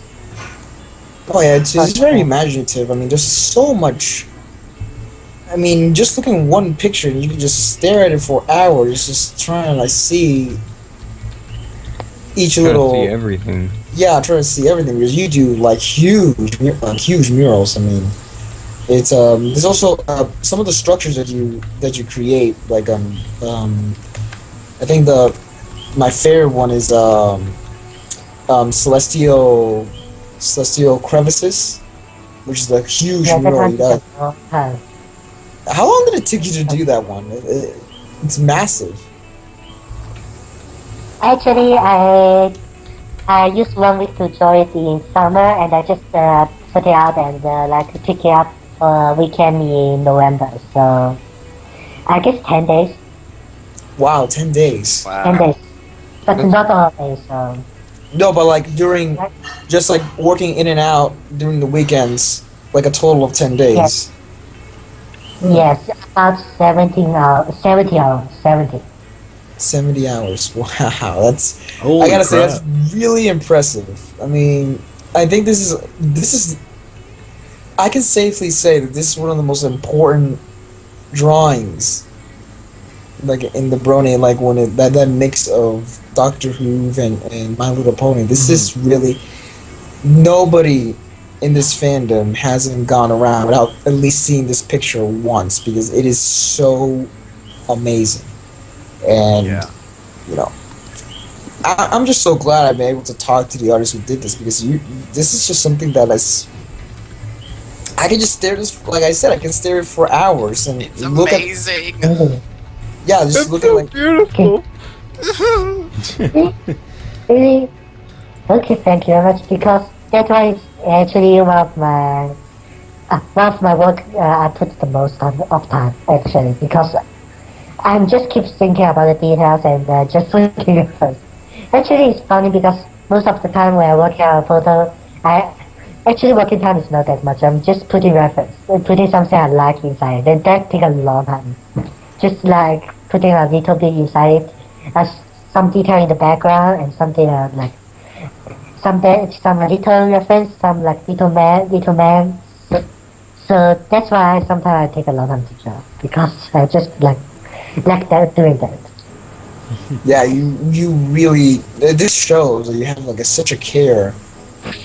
Oh yeah, it's very imaginative. I mean, there's so much. I mean, just looking at one picture, you can just stare at it for hours, just trying to like see each little. See everything. Yeah, trying to see everything, because you do like huge murals. I mean, it's there's also some of the structures that you create, like I think my favorite one is celestial crevices, which is a huge mural you got. How long did it take you to do that one? It's massive. Actually, I used 1 week to draw it in summer, and I just put it out and like pick it up for a weekend in November. So I guess 10 days. Wow, 10 days. 10 days, but not all days. So No, but like during, just like working in and out during the weekends, like a total of 10 days. yes, about 17 hours, 70 hours, 70. 70 hours. Wow, that's. Holy I gotta say, crap. that's really impressive. I mean, I think this is. I can safely say that this is one of the most important drawings, like in the Brony, like when that mix of Doctor Who and My Little Pony. This is really, nobody in this fandom hasn't gone around without at least seeing this picture once, because it is so amazing. And you know, I'm just so glad I've been able to talk to the artist who did this, because this is just something that I can just stare at this, like I said, I can stare at it for hours and It's look at. amazing. Yeah, just look at like. Beautiful. Really? Okay, thank you very much, because that one is actually one of my work I put the most of time, actually, because I'm just keep thinking about the details and just looking at first. Actually, it's funny because most of the time when I work on a photo, actually working time is not that much. I'm just putting reference, putting something I like inside. Then that takes a long time. Just like putting a little bit inside it, some detail in the background and something like some little reference, some like little man. So that's why sometimes I take a long time to draw, because I just like that doing that. Yeah, you really. This shows that you have like such a care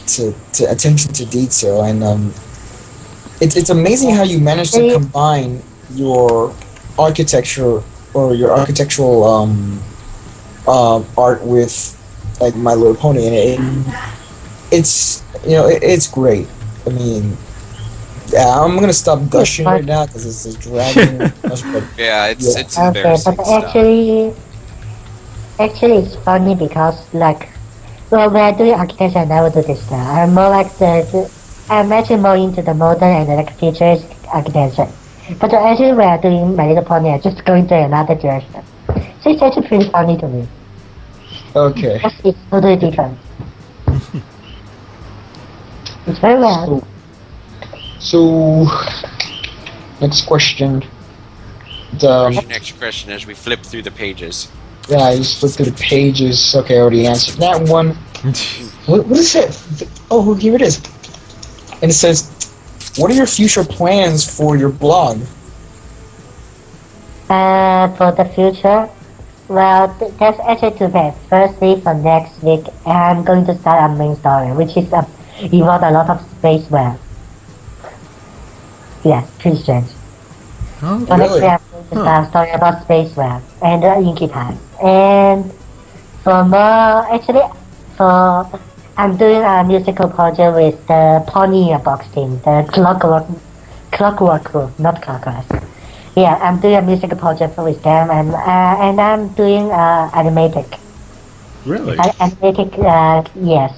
to attention to detail, and it's amazing how you manage to combine your architecture or your architectural art with like My Little Pony, and it's it's great. I mean, yeah, I'm gonna stop gushing right now because it's dragging. Yeah, it's Okay, embarrassing but stuff. actually it's funny because like, well, when I do architecture, I never do this stuff. I'm more like I'm actually more into the modern and like futuristic architecture. But actually when I'm doing My Little Pony, I just go into another direction. So it's actually pretty funny to me. Okay. Because it's totally different. It's very well. So next question. Next question as we flip through the pages. Yeah, I just flipped through the pages. Okay, I already answered that one. What is it? Oh, here it is. And it says, what are your future plans for your blog? For the future, well, there's actually two things. Firstly, for next week, I'm going to start a main story, which is involve a lot of spaceware. Yeah, pretty strange. Oh, So next week, I'm going to start a story about spaceware and Pinkie Pie. And for more, actually, I'm doing a musical project with the Pony box team, the Clockwork Whooves, not ClockWise. Yeah, I'm doing a musical project with them, and I'm doing animatic. really? Animatic, yes.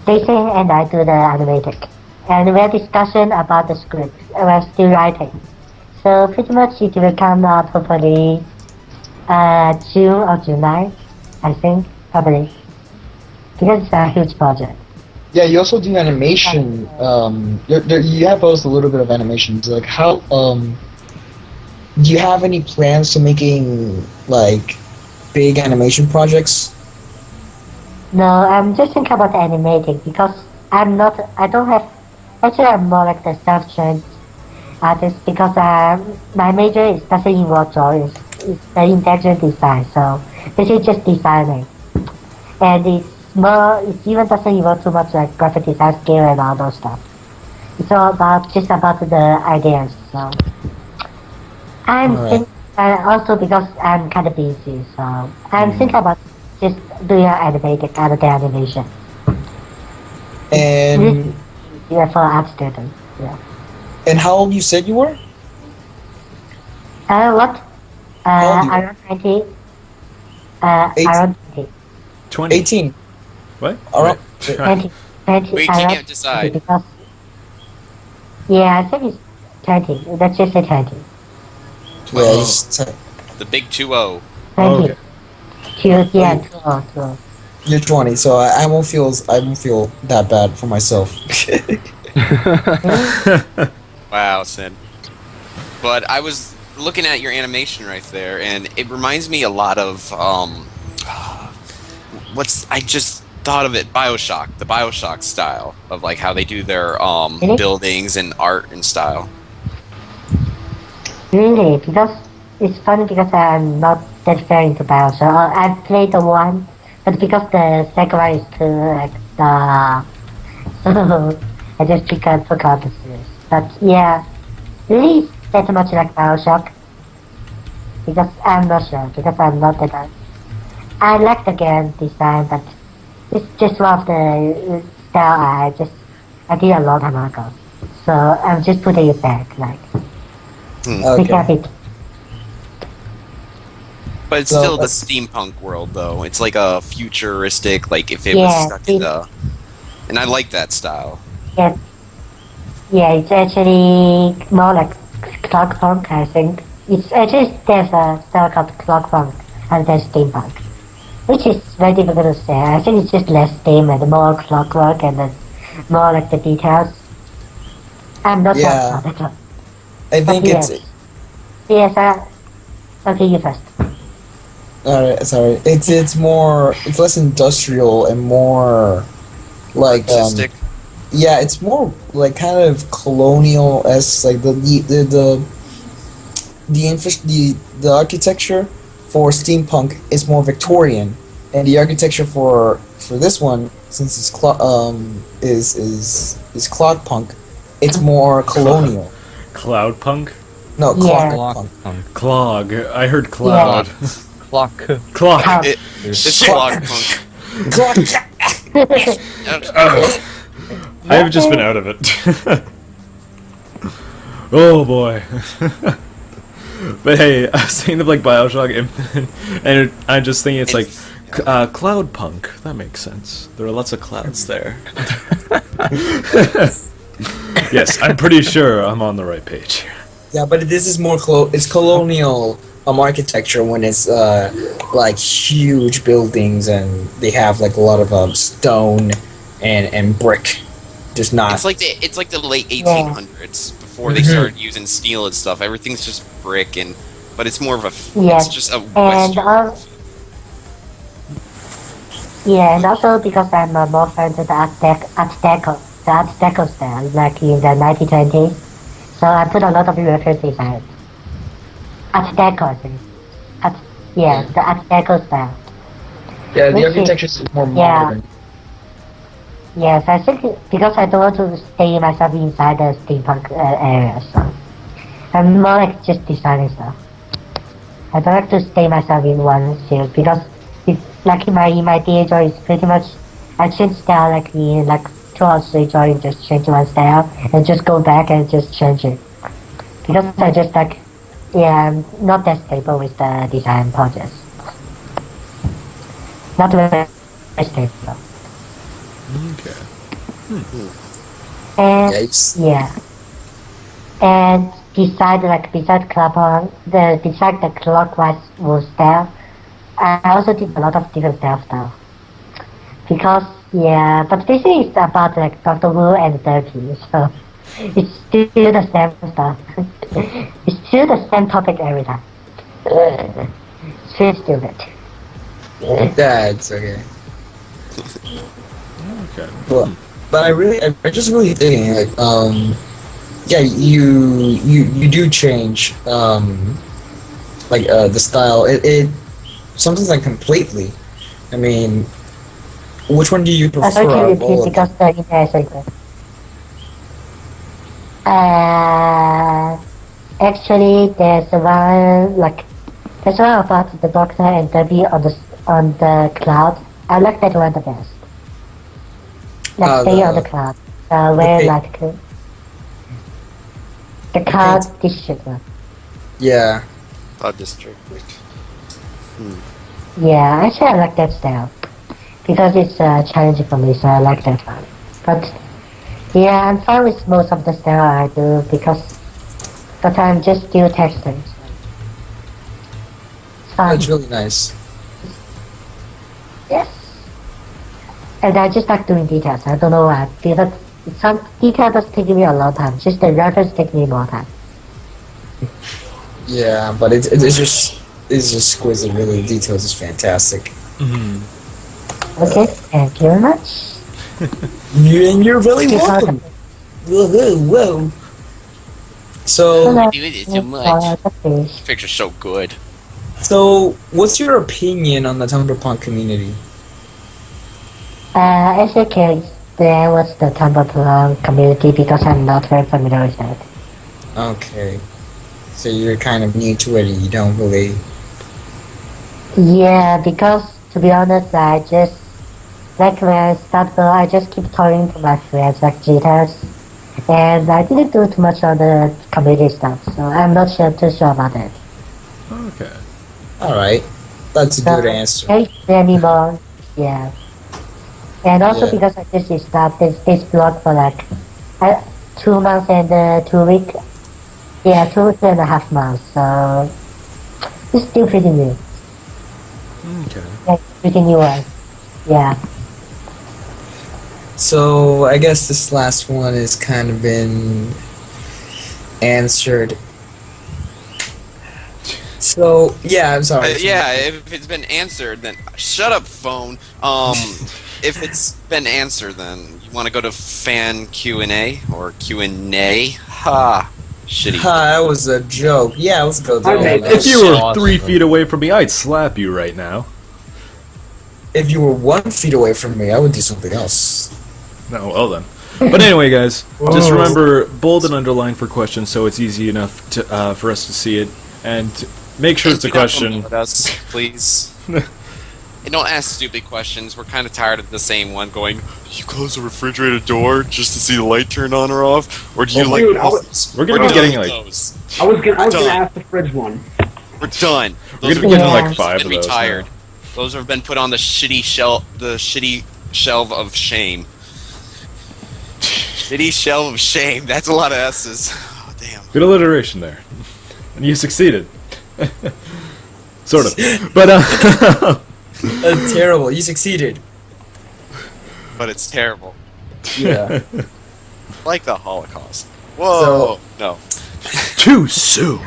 They sing and I do the animatic. And we're discussing about the script. We're still writing. So pretty much it will come out hopefully June or July, I think, probably. Because it's a huge project. Yeah, you also do animation. You have posted a little bit of animations. Like how do you have any plans to making like big animation projects? No, I'm just thinking about animating because I'm more like the self-trained artist because my major doesn't involve drawing, it's the intelligent design, so basically just designing. And it even doesn't involve too much like graphic design skill and all those stuff. It's all just about the ideas, so. I'm thinking, also because I'm kind of busy, so I'm thinking about just doing animating other than animation. And Yeah, for art students. Yeah. and how old you said you were? What? How old you Around 20. Around 20. 20. 18. What? Alright. 20. 20 We around can't decide. Because, yeah, I think it's 20. Let's just say 20. Yeah, just, The big 2-0. 20. Oh, okay. Yeah, 2. you're 20, so I won't feel that bad for myself. Wow, Sid. But I was looking at your animation right there, and it reminds me a lot of I just thought of it, BioShock, the BioShock style of like how they do their Really? buildings and art and style. Really? Because it's funny because I'm not that very into BioShock. I've played the one, but because the second one is too like the I just forgot the series. But yeah, really that much like BioShock. Because I'm not sure, because I'm not that I like the game design, but it's just one of the style I did a long time ago. So I'm just putting it back, like because it. But it's So, still the steampunk world, though. It's like a futuristic, like if it was Yeah, stuck in the... And I like that style. Yeah, it's actually more like clockpunk, I think. It's actually there's a style called clockpunk and there's steampunk, which is very difficult to say. I think it's just less steam and more clockwork and then more like the details. I'm not sure Yeah. about it. I think Yes. Okay, you first. Alright, sorry. It's less industrial and more like Artistic. yeah, it's more like kind of colonial as like the architecture for steampunk is more Victorian, and the architecture for this one, since it's is clockpunk, it's more colonial. Cloudpunk? No, Yeah. clockpunk. Clog. I heard cloud. Clock. Clog. How- It's clockpunk. I have just been out of it. Oh boy. But hey, I was thinking of like Bioshock Infinite, and I just think it's like cloud punk. That makes sense. There are lots of clouds there. Yes, I'm pretty sure I'm on the right page. Yeah, but this is more it's colonial architecture when it's like huge buildings and they have like a lot of stone and brick. Just not. It's like the late 1800s before they started using steel and stuff. Everything's just brick but it's more of a Yes. it's just a And western. and also because I'm more fan to the Art Deco style, like in the 1920s. So I put a lot of references on it. Art Deco, I think. The Art Deco style. Yeah, the architecture is more modern. Yes, I think because I don't want to stay myself inside the steampunk area, so I'm more like just designing stuff. I don't like to stay myself in one field because it's like in my DHO is pretty much I change style like in like 2 or 3 drawings, just change one style and just go back and just change it because I just like I'm not that stable with the design projects. Not very stable. Okay. And Yikes. and beside the ClockWise Whooves style, I also did a lot of different style. Because but this is about like Dr. Wu and Turkey, so it's still the same stuff. It's still the same topic every time. It's really stupid. That's okay. Okay. But I just really thinking like you do change the style. It sometimes like completely. I mean, which one do you prefer? I can out of repeat all of them? because the internet is like actually there's one about the Doctor and Debbie on the cloud. I like that one the best. Like stay on the cloud. Where okay. like the cloud district one. Yeah. Cloud District. Yeah, actually I like that style. Because it's challenging for me, so I like that one. But yeah, I'm fine with most of the style I do but I'm just still texting. It's fun. That's really nice. Yes. And I just like doing details. I don't know why. Because some detail does take me a long time. Just the reference take me more time. Yeah, but it's just exquisite. Really, the details is fantastic. Okay, thank you very much. You're really welcome. Whoa. So, You do it too much. Fish. Picture's so good. What's your opinion on the Tumblr punk community? As a kid, there was the Tumblr community because I'm not very familiar with that. Okay, so you're kind of new to it, and you don't really. Yeah, because to be honest, I just like when I start, I just keep talking to my friends like jitters, and I didn't do too much on the community stuff, so I'm not too sure about it. Okay. All right, that's a good answer. Can't say anymore. Yeah. And also Yeah. because I just started this blog for like 2 months and 2 weeks. Yeah, 2.5 months. So it's still pretty new. Okay. Yeah, pretty new one. Yeah. So I guess this last one has kind of been answered. So yeah, I'm sorry. Yeah, if it's been answered, then shut up, phone. If it's been answered, then you want to go to fan Q&A or Q&A? Ha, shitty. That was a joke. Yeah, let's go there. If you were Awesome. 3 feet away from me, I'd slap you right now. If you were 1 feet away from me, I would do something else. No, well then. But anyway, guys, just remember bold and underline for questions, so it's easy enough to for us to see it, and make sure it's a Do not question. promote us, please. And don't ask stupid questions. We're kind of tired of the same one going, do you close the refrigerator door just to see the light turn on or off? Or do you Dude, I like was- We're gonna We're be getting done with like those. I was gonna Done. ask the fridge one. We're done. we're gonna be are getting Yeah. like those 5 have of been those. retired. now. Those have been put on the shitty shelf of shame. Shitty shelf of shame. That's a lot of S's. Oh, damn. Good alliteration there, and you succeeded. Sort of, but That's terrible. You succeeded. But it's terrible. Yeah. Like the Holocaust. Whoa. No. too soon.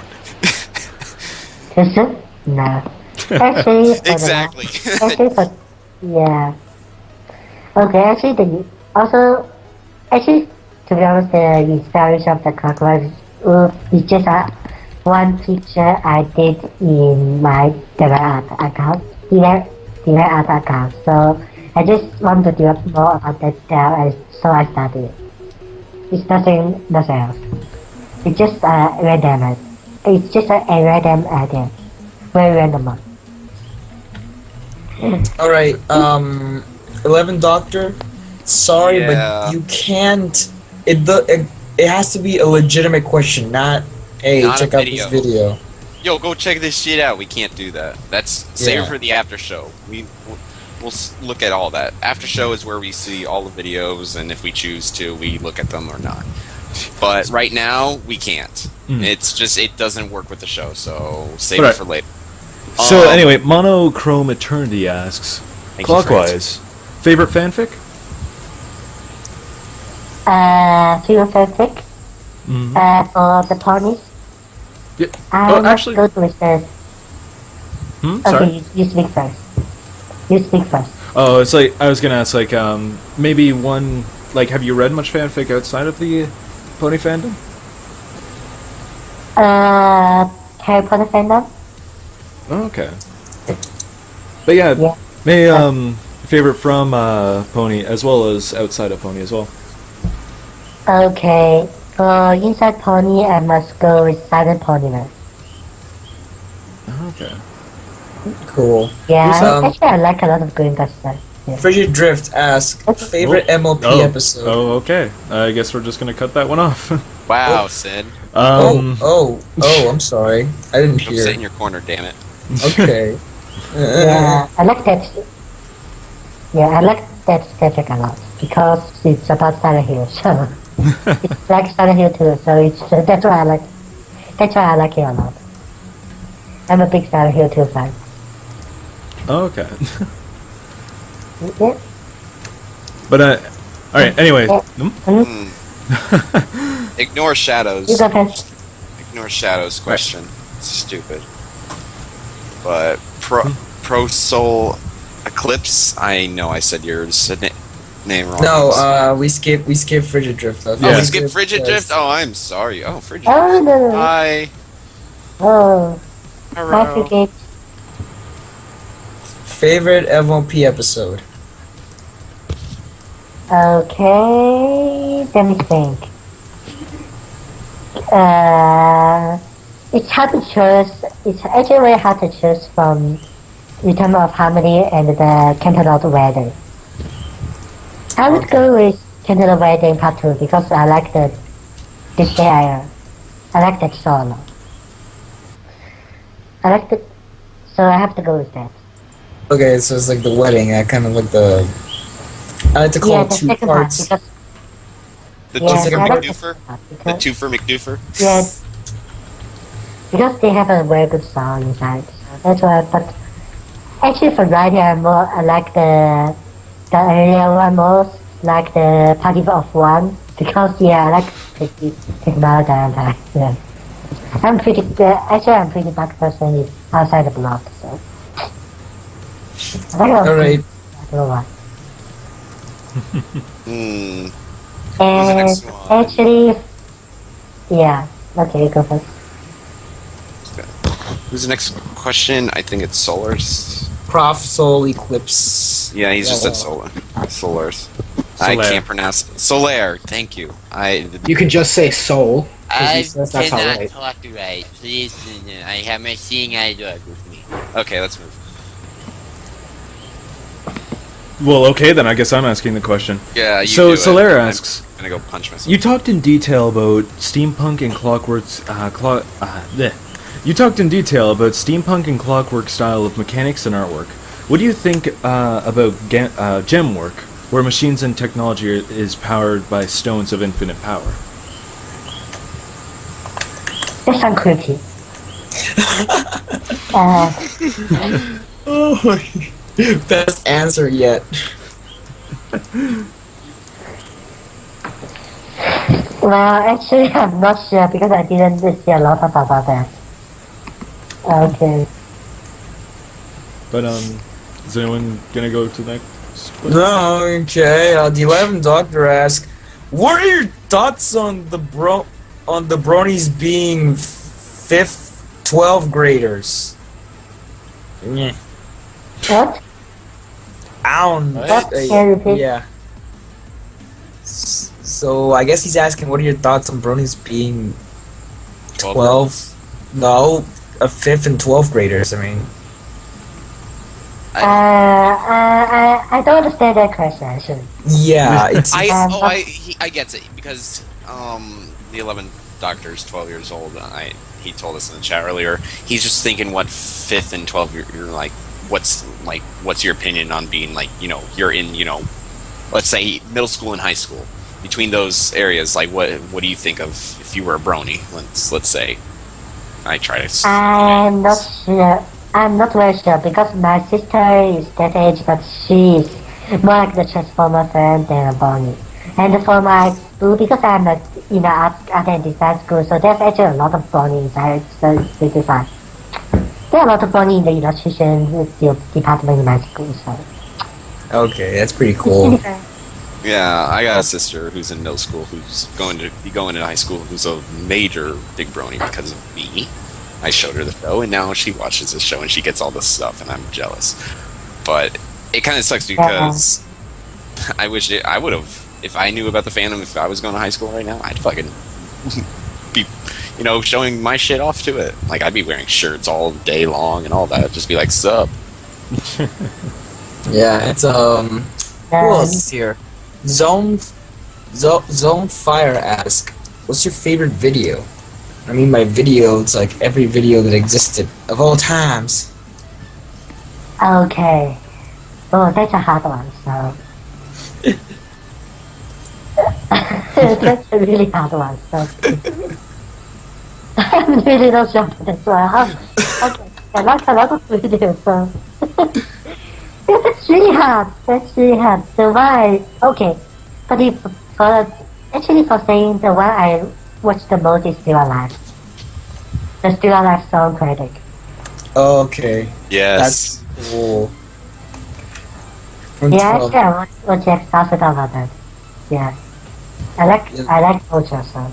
Too soon? No. Actually, for the- Exactly. Actually, yeah. Okay, actually, to be honest, the inspiration of the ClockWise Whooves is just one picture I did in my DeviantArt account, DeviantArt account. So I just want to do more about that style, and so I started it. It's nothing else. It's just random. It's just a random idea, very random one. All right. 11 Doctor. Sorry, Yeah. but you can't. It has to be a legitimate question, not hey, Not a check out this video. video. Yo, go check this shit out. We can't do that. That's save Yeah. it for the after show. We'll look at all that. After show is where we see all the videos, and if we choose to, we look at them or not. But right now, we can't. It's just it doesn't work with the show, so save Right. it for later. So anyway, Monochrome Eternity asks, Thank you, ClockWise, favorite fanfic? Feel fanfic. For the ponies. Yeah. I'm not actually, good with the. sorry. Okay, you speak first. You speak first. Oh, it's like I was gonna ask, like, maybe one. Like, have you read much fanfic outside of the pony fandom? Harry Potter fandom. Oh, okay. But yeah, Yeah. maybe favorite from pony as well as outside of pony as well. Okay, for Inside Pony, I must go with Silent Ponyman. Okay. Cool. Yeah, Yes, actually, I like a lot of Green Dust stuff. Yeah. Frigid Drift asks favorite MLP episode. Oh, okay. I guess we're just gonna cut that one off. Wow, Sid. I'm sorry. I didn't Go sit in hear. your corner, damn it. Okay. Yeah, I like that. Yeah, I like that static a lot because it's about Silent Hill. So it's like Silent Hill too. So that's why I like. That's why I like it a lot. I'm a big Silent Hill 2 fan. Oh, okay. Yeah. But all right. Anyway, Ignore shadows. You go first. Ignore shadows question. It's stupid. But Pro Soul Eclipse. I know I said yours name wrong. No, we skip Frigid Drift. Though. Yeah. Oh, we skipped Frigid Drift. Oh, I'm sorry. Oh, Frigid Oh Drift. no. Hi. Oh, Hello. complicated. Favorite FOP episode? Okay, let me think. It's hard to choose. It's actually very hard to choose from Return of Harmony and the Cantaloupe Wedding. I would go with Cantaloupe Wedding Part 2 because I like this day I like that song. I like the, so I have to go with that. Okay, so it's like the wedding. I kind of like the. I like to call it the two second part parts. because The Yeah, two for I like McDoofer. part The because two for McDoofer. yeah, because they have a very good song inside. So that's why. But actually, for writing, I like the earlier one most, like the Party of One, because I like technology and yeah. I'm pretty bad person outside the blog, so. Alright. Hmm. And next one? actually, yeah. Okay, go first. Who's the next question? I think it's Solars. Prof Soul Eclipse. Yeah, he's just Yeah. said Solars. I Solaire. can't pronounce Solaire. Thank you. You can just say soul. 'cause he I says that's how cannot right. talk right. Please, I have my seeing eye dog with me. Okay, let's move. well, okay then. I guess I'm asking the question. Yeah, you So do it. Solaire I'm asks, gonna go punch myself. you talked in detail about steampunk and You talked in detail about steampunk and clockwork style of mechanics and artwork. What do you think about gem work, where machines and technology is powered by stones of infinite power? That sounds creepy. Oh, best answer yet. Well, actually, I'm not sure because I didn't see a lot about that. Okay. But is anyone gonna go to the next question? No, okay. The 11th Doctor asks, "What are your thoughts on the bronies being 5th, 12 graders?" Yeah. What? I don't. What? Can you repeat? Yeah. So I guess he's asking, what are your thoughts on bronies being 12? No, a 5th and 12th graders. I mean. I don't understand that question actually. Yeah, it's. I get it because the 11th Doctor's 12 years old. He told us in the chat earlier. He's just thinking what 5th and 12 you're like. What's your opinion on being like, you're in, let's say middle school and high school, between those areas, like what do you think of if you were a brony? Let's say. I try to. I'm not sure. I'm not very sure because my sister is that age, but she's more like the Transformer fan than a brony. And for my school, because I'm in art and design school, so there's actually a lot of brony inside the design. There are a lot of brony in the illustration department in my school, so. Okay, that's pretty cool. Yeah, I got a sister who's in middle school who's going to be going to high school who's a major big brony because of me. I showed her the show, and now she watches the show and she gets all this stuff, and I'm jealous. But it kind of sucks because I wish I would have. If I knew about the fandom, if I was going to high school right now, I'd fucking be, showing my shit off to it. Like, I'd be wearing shirts all day long and all that. Just be like, sup. Yeah, it's who else is here? Zone Fire asks, "What's your favorite video?" I mean, by video, it's like every video that existed of all times. Okay. Oh, that's a hard one. So that's a really hard one. So I'm really not sure about this one. Okay, I like a lot of videos. So that's really hard. That's really hard. The why? Okay, but if for actually for saying the one I watched the most is Still Alive. The Still Alive song critic. Okay. Yes. That's cool. From Yeah, 12. actually, I watched exhausted about that. Yeah, I like culture, so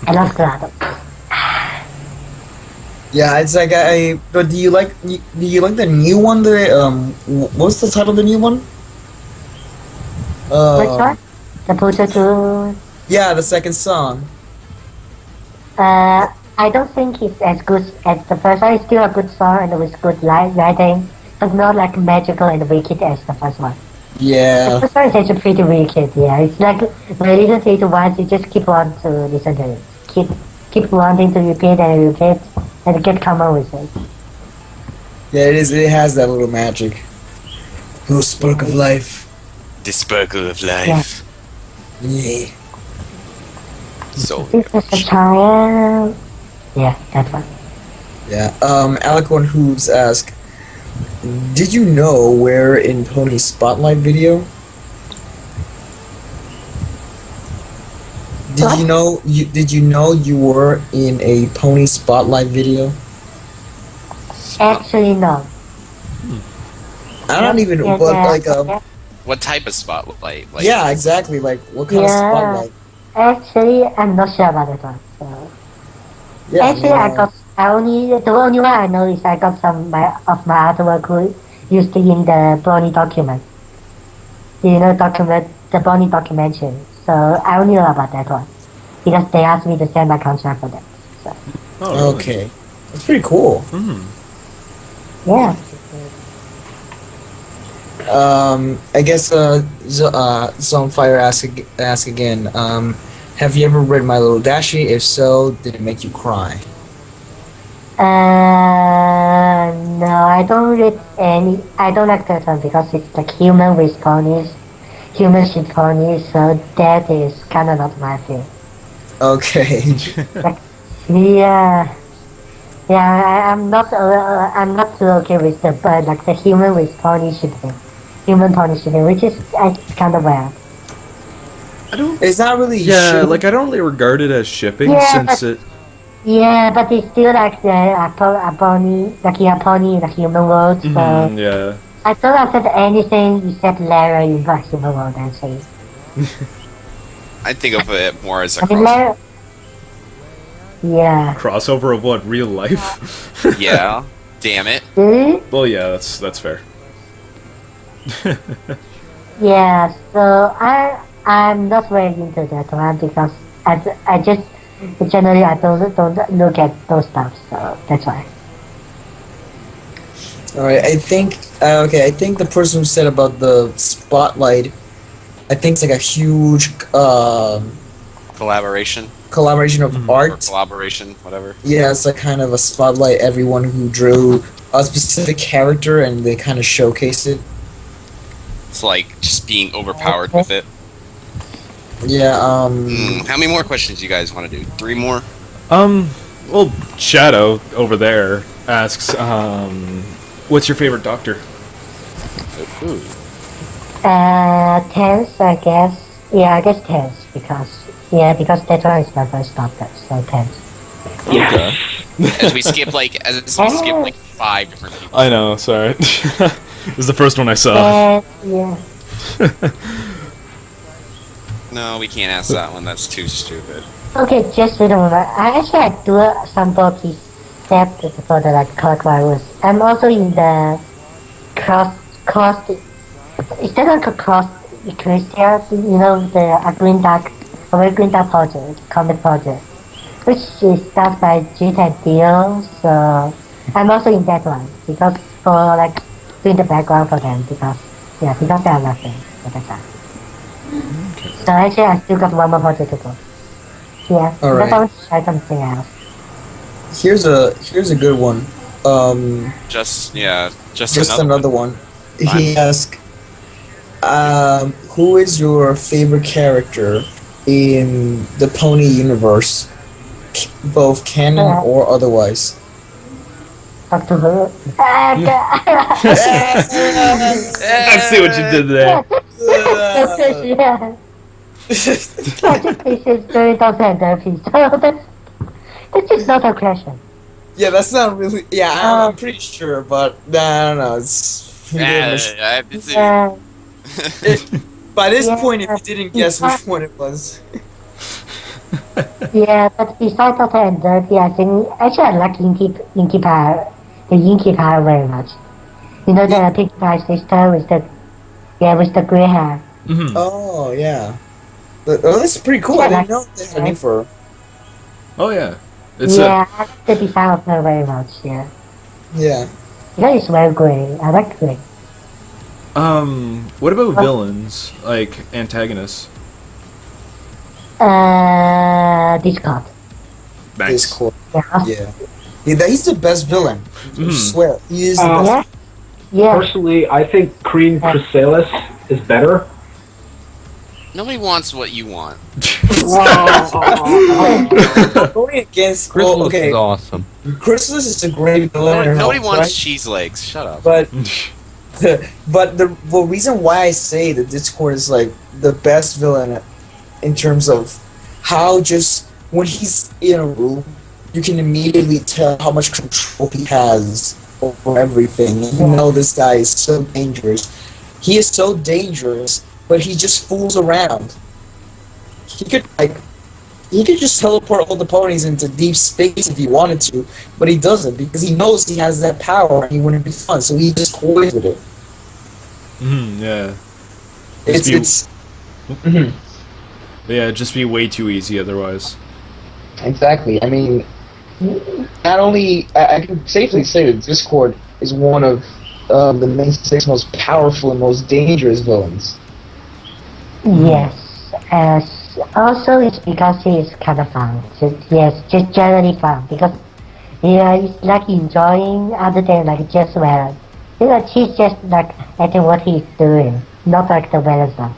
I love Grado. Yeah, it's like But do you like the new one? What's the title of the new one? Which one? The Puto 2. Yeah, the second song. I don't think it's as good as the first one. It's still a good song and with good writing, but not like magical and wicked as the first one. Yeah. The first one is actually pretty wicked. Yeah, it's like when you listen to it once, you just keep on to listen to it. Keep wanting to repeat and repeat and get common with it. Yeah, it is. It has that little magic. Little spark of life. The sparkle of life. Yeah. So This is a child. Yeah, that one. Yeah. Alicorn Hooves asked, did you know we're in Pony Spotlight video? What? Did you know you were in a Pony Spotlight video? Actually, no. I don't even Yeah, but yeah, like yeah. what type of spotlight? Like, yeah, exactly. Like what kind of Yeah. spotlight? Actually, I'm not sure about that one. So. Yeah. Actually, the only one I know is I got some of my artwork used in the Bonnie document. You know, the Bonnie documentary. So I only know about that one because they asked me to send my contract for that. So Oh, really? Okay. That's pretty cool. yeah. I guess Zonefire ask again. Have you ever read My Little Dashie? If so, did it make you cry? No, I don't read any. I don't like that one because it's like human with ponies, human ship ponies. So that is kind of not my thing. Okay. Yeah, yeah. I'm not too okay with the like the human with pony shipping, human pony shipping, which is kind of weird. It's not really. Yeah, shipping. like I don't really regard it as shipping Yeah, since but- it. Yeah, but it's still like a pony, like a pony in the human world. So Yeah. I don't accept anything except Lara in the human world. Actually, I think of it more as a I mean cross. Lara. Yeah. Crossover of what? Real life? Yeah, damn it. Really? Well, yeah, that's fair. Yeah. So I'm not very into that one because I just generally I don't look at those stuff. So that's why. All right. I think. Okay. I think the person who said about the spotlight, I think it's like a huge Collaboration collaboration of or art. collaboration, whatever. Yeah, it's like kind of a spotlight. Everyone who drew a specific character and they kind of showcase it. It's like just being overpowered with it. Yeah. How many more questions you guys want to do? 3 more? Well, Shadow over there asks, what's your favorite Doctor? Tense, I guess. Yeah, I guess tense because that one is my first Doctor, so tense. Okay. As we skip like 5 different people. I know, sorry. It was the first one I saw. Yeah. No, we can't ask that one. That's too stupid. Okay, just remember. I do some book except for the like ClockWise Whooves. I'm also in the cross. Is that like a cross Equestria? You know the Green Dark project, comic project, which is done by G10 Deal. So I'm also in that one because for like doing the background for them because they are nothing. So that's that. So actually, I still got one more project to go. Yeah, All that's right. I want to try something else. Here's a good one. Just just another one. He asked, who is your favorite character in the Pony universe, both canon or otherwise? Dr. Who. I see what you did there. Yeah. Education very doesn't therapy, so that's just not a question. Yeah, that's not really. Yeah, I'm pretty sure, but I don't know. It's by this point, if you didn't guess which one it was. Yeah, but besides Doctor and Therapy, I think actually I like Pinkie Pie, the Pinkie Pie very much. You know the Pinkie Pie sister with the gray hair. Mm-hmm. Oh yeah. That's pretty cool. I didn't know they had a name for her. Oh yeah. I like the design of her very much. Yeah. Yeah. That is very great. I like it. What about villains like antagonists? Discord. Nice. Discord. Yeah. Yeah. He's the best villain. I swear, he is the best. Yeah. Personally, I think Cream Chrysalis is better. Nobody wants what you want. Going against. Chrysalis is awesome. Chrysalis is a great villain. Nobody wants cheese legs. Shut up. But the reason why I say that Discord is like the best villain in terms of how just when he's in a room, you can immediately tell how much control he has over everything. You know this guy is so dangerous. He is so dangerous, but he just fools around. He could just teleport all the ponies into deep space if he wanted to, but he doesn't because he knows he has that power and he wouldn't be fun, so he just toys with it. Yeah. Yeah, it'd just be way too easy otherwise. Exactly. I mean, not only I can safely say that Discord is one of the main six most powerful and most dangerous villains. Yes. Also, it's because he is kind of fun. Just generally fun because it's like enjoying other than like just well. He's just like acting what he's doing, not like the well stuff.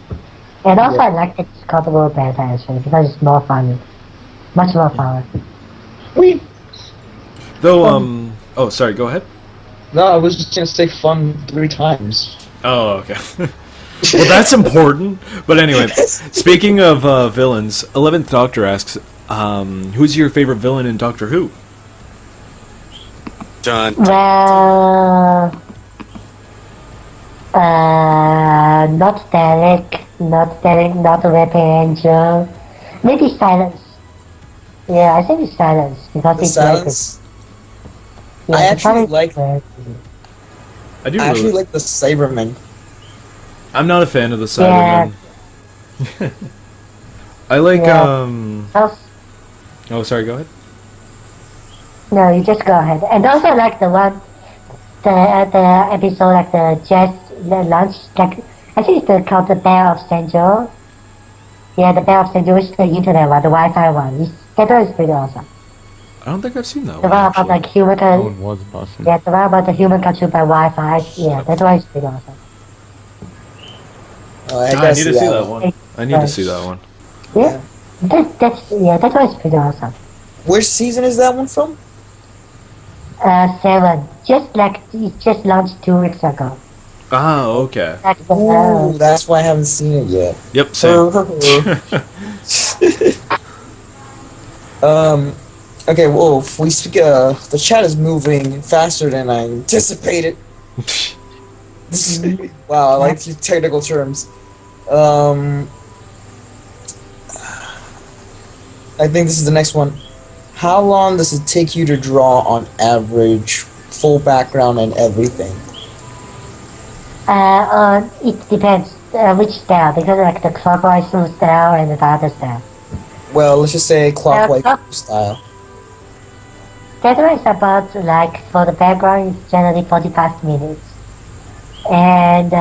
And also, I like the Discord world better actually because it's more fun, much more fun. Though, oh, sorry, go ahead. No, I was just gonna say fun 3 times. Oh, okay. Well, that's important. But anyway, speaking of villains, 11th Doctor asks, who's your favorite villain in Doctor Who? Done. Well, not Derek, not Weapon Angel. Maybe Silence. Yeah, I think it's Silence because The it's Silence. Yeah, I actually like I actually like the Cybermen. I'm not a fan of the Cybermen. Yeah. I like Oh, sorry, go ahead. no, you just go ahead. And also like the episode like the jazz lunch, like I think it's called the Bear of St. Joe. Yeah, the Bear of St. Joe is the internet one, the Wi-Fi one. That one is pretty awesome. I don't think I've seen that The one. one about like human That one was awesome. yeah, the one about the human controlled by Wi-Fi. Yeah, that one is pretty awesome. I I need to see that one. I need to see that one. Yeah, that one is pretty awesome. Which season is that one from? 7. It just launched 2 weeks ago. Ah, okay. Like the, Ooh, that's why I haven't seen it yet. Yep, same. Okay, well, if we speak, the chat is moving faster than I anticipated. This is wow. I like the technical terms. I think this is the next one. How long does it take you to draw on average, full background and everything? it depends which style because like the ClockWise Whooves style and the other style. Well, let's just say clockwise style. That one is about like for the background it's generally 45 minutes. And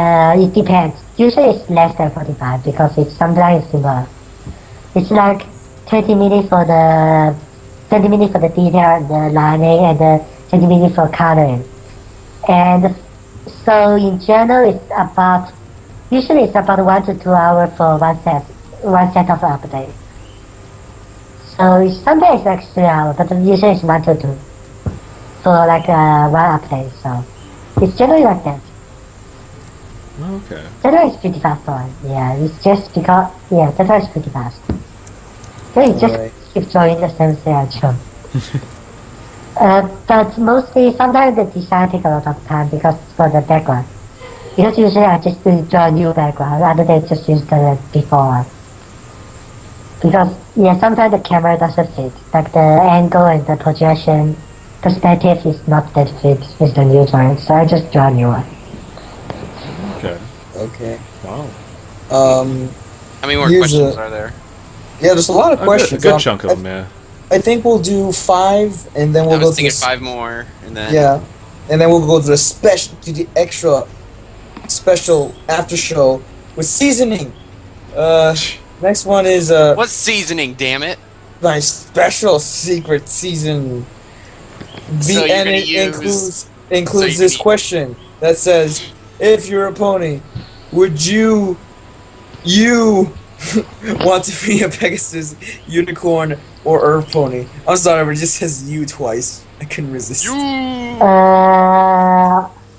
it depends. Usually it's less than 45 because it's sometimes similar. It's like 20 minutes for the detail and the lining and sensitivity for coloring. And so in general, usually it's about 1 to 2 hours for one set of updates. So sometimes it's like 3 hours, but usually it's 1 to 2 for like one update. So it's generally like that. Okay. Generally it's pretty fast one. Yeah, it's just because generally it's pretty fast. So you just keep drawing the same thing I draw. But mostly, sometimes the design takes a lot of time because for the background. Because usually I just draw a new background rather than just use the before one. Because, sometimes the camera doesn't fit. Like the angle and the projection perspective is not that fit with the new drawing. So I just draw a new one. Okay. Okay. Wow. How many more questions are there? Yeah, there's a lot of questions. A good chunk of them, yeah. I think we'll do 5, and then we'll I go was to thinking 5 more, and then and then we'll go to the extra special after show with seasoning. Next one is what's seasoning? Damn it! my special secret season. So you're And gonna it includes you're this gonna- question that says, "If you're a pony, would you want to be a Pegasus, unicorn, or Earth pony?" I'm sorry, but it just says "you" twice. I couldn't resist.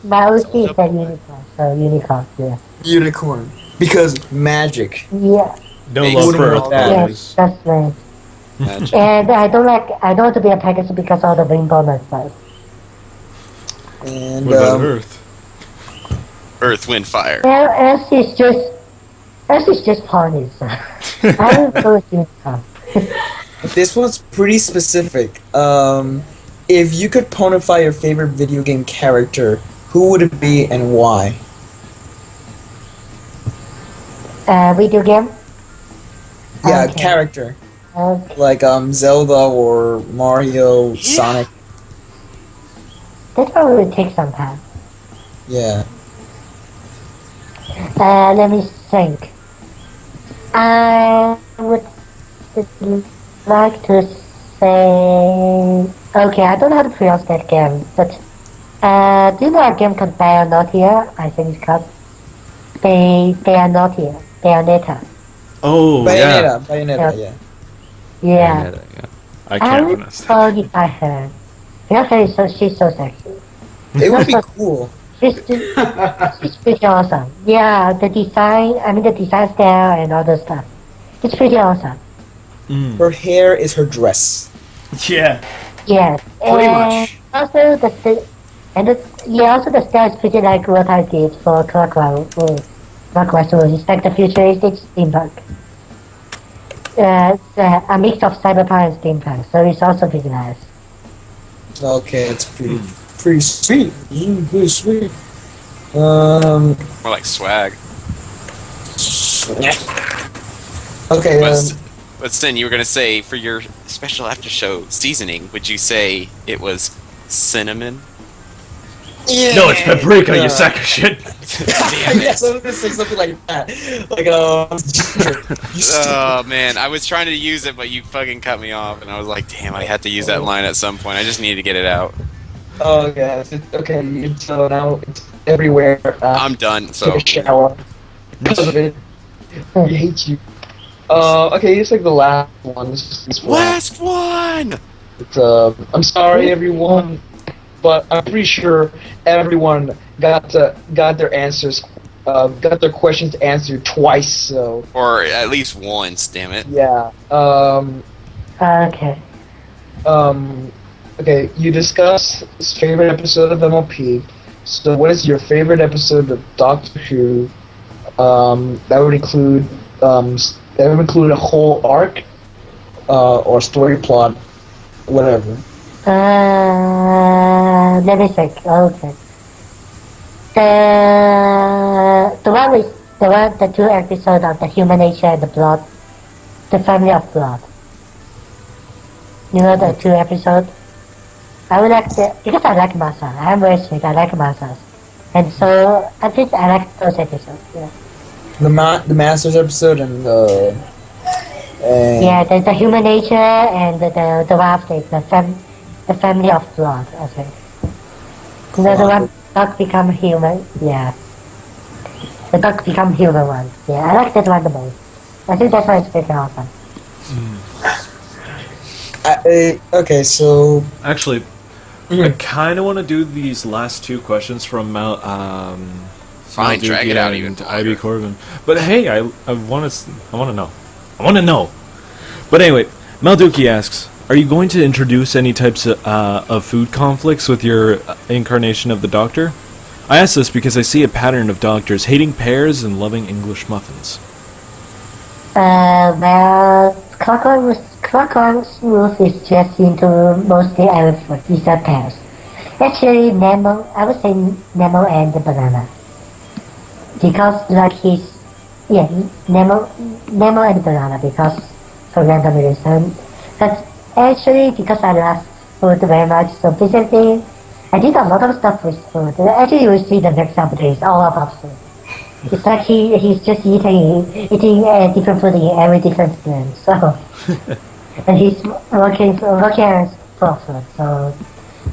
My OC is a unicorn, so unicorn, yeah. Unicorn, because magic. Yeah, No Makes love for sense. Earth Yeah. bodies. that's right. Magic. And I don't want to be a Pegasus because of the wing bonus stuff. And What about Earth? Earth, Wind, Fire. S is just ponies. I would go with unicorn. this one's pretty specific. If you could ponify your favorite video game character, who would it be and why? Video game? Yeah, Okay. character. Okay. Like Zelda or Mario, Sonic. That one will take some time. Yeah. Let me think. I would like to say... Okay, I don't know how to pronounce that game, but... do you know a game called Bayonetta? I think it's called... Bayonetta. Oh, yeah. Bayonetta, yeah. Yeah. I I can't would pronounce that. qualify her. Because she's so sexy. It would be cool. She's pretty awesome. Yeah, the design style and all the stuff. It's pretty awesome. Her hair is her dress. Yeah. Yes. Pretty And much. also also the style is pretty like what I did for ClockWise Whooves. It's like the futuristic steampunk. It's a mix of cyberpunk and steampunk, so it's also pretty nice. Okay, it's pretty sweet. Pretty sweet. More like swag. Okay, But Sin, you were gonna say for your special after show seasoning, would you say it was cinnamon? No, it's paprika, you sack of shit. Damn yeah, it! so I'm gonna say something like that. Like, Oh man, I was trying to use it, but you fucking cut me off, and I was like, damn, I had to use that line at some point. I just needed to get it out. oh yeah, okay. So now it's everywhere. I'm done. So Take a shower because of it. I hate you. Okay, it's like the last one. This one. last one. It's, I'm sorry, everyone, but I'm pretty sure everyone got their answers, got their questions answered twice. So Or at least once. Damn it. yeah. Okay. Okay. You discussed his favorite episode of MLP. So, what is your favorite episode of Doctor Who? That would include a whole arc, or story plot, whatever. Let me think. Okay. The 2 episodes of the Human Nature and the Blood, the Family of Blood. You know the 2 episodes? I would like because I like Masa. I'm very strict. I like Masas, and so I think I like those episodes. Yeah. The Masters episode and Yeah, the Human Nature and the one after it, a family of sloth, I think. You know the one dog become human? Yeah. The dog become human one. Yeah, I like that one the most. I think that's why it's freaking awesome. Okay, so Actually, I kind of want to do these last two questions from Fine, drag it out even and longer. Ivy Corbin. But hey, I want to know. I want to know. But anyway, Malduki asks, are you going to introduce any types of food conflicts with your incarnation of the Doctor? I ask this because I see a pattern of Doctors hating pears and loving English muffins. Well, ClockWise Whooves is just into mostly Irish food, except pears. Actually, Nemo, I would say Nemo and the banana. Because, like, Nemo and banana, because, for random reason. But actually, because I love food very much, so basically, I did a lot of stuff with food. Actually, you will see the next update is all about food. It's like he's just eating different food in every different film. So, and he's working as for food. So,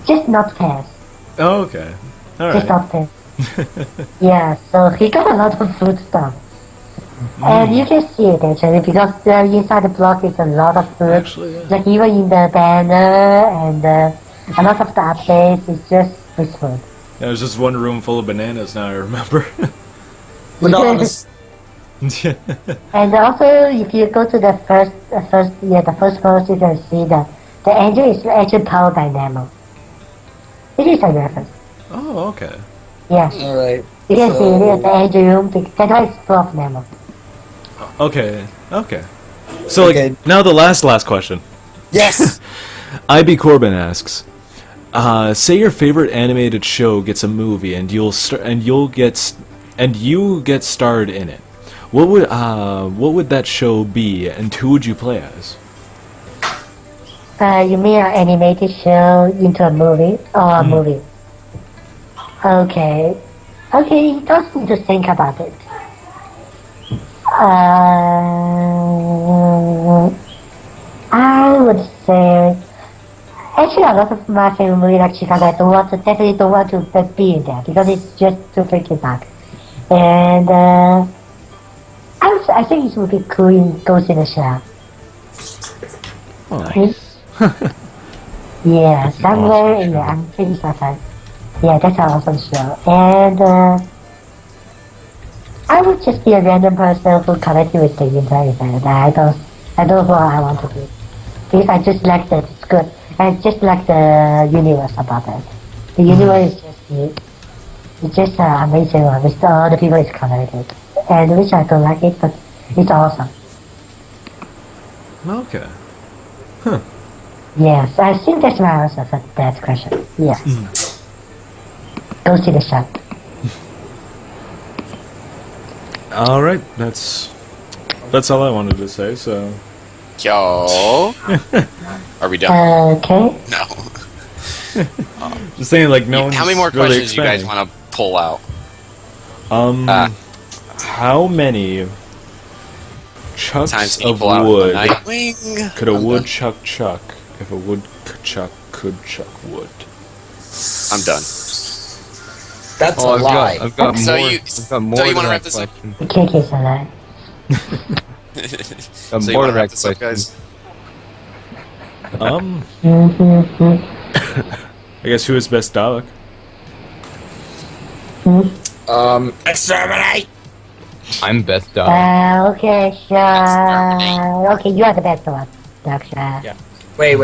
just not pears. Oh, okay. All Just right. not pears. Yeah. So he got a lot of food stuff, and you can see it actually because inside the block is a lot of food. Actually, yeah. Like even in the banner and a lot of the updates is just with food. Yeah, there's just one room full of bananas now, I remember. bananas. And also, if you go to the first post, you can see that the engine is actually powered by Nemo. It is a reference. Oh, okay. Yes. Alright. You can see it in the engine room. That's why it's full of Nemo. Okay. So, like, Okay. now the last question. Yes! IB Corbin asks, say your favorite animated show gets a movie and you get starred in it. What would that show be, and who would you play as? You mean an animated show into a movie? Or a movie? Okay. You just need to think about it. I would say... Actually, a lot of my favorite movies like Chicago, definitely don't want to be in there because it's just too freaking dark. And I think it would be cool in Ghost in the Shell. Oh, nice. Yeah, somewhere in there, I'm pretty certain. Yeah, that's an awesome show. And I would just be a random person who connected with the internet. I don't know who I want to be. Because I just like that it's good. I just like the universe about it. The universe is just neat. It's just an amazing one with all the people it's connected. And which I don't like it, but it's awesome. Okay. Yes, I think that's my answer for that question. Yes. Go see the shop. All right, that's all I wanted to say. So, Yo. Are we done? Okay. No. just saying, like, no one's How many more really questions do you guys expanding. want to pull out? How many chucks Times of equal out wood Nightwing. could a woodchuck chuck if a woodchuck could chuck wood? I'm done. That's Oh, a lie. I've got So more. you- I've got more so you to wanna that wrap this up? question. The cake is alive. Got So you more want to to wrap that this up, question. guys? I guess who is best Dalek? Exterminate! I'm best dog. Okay, sure. Okay, you are the best one, Doctor. Yeah. Wait,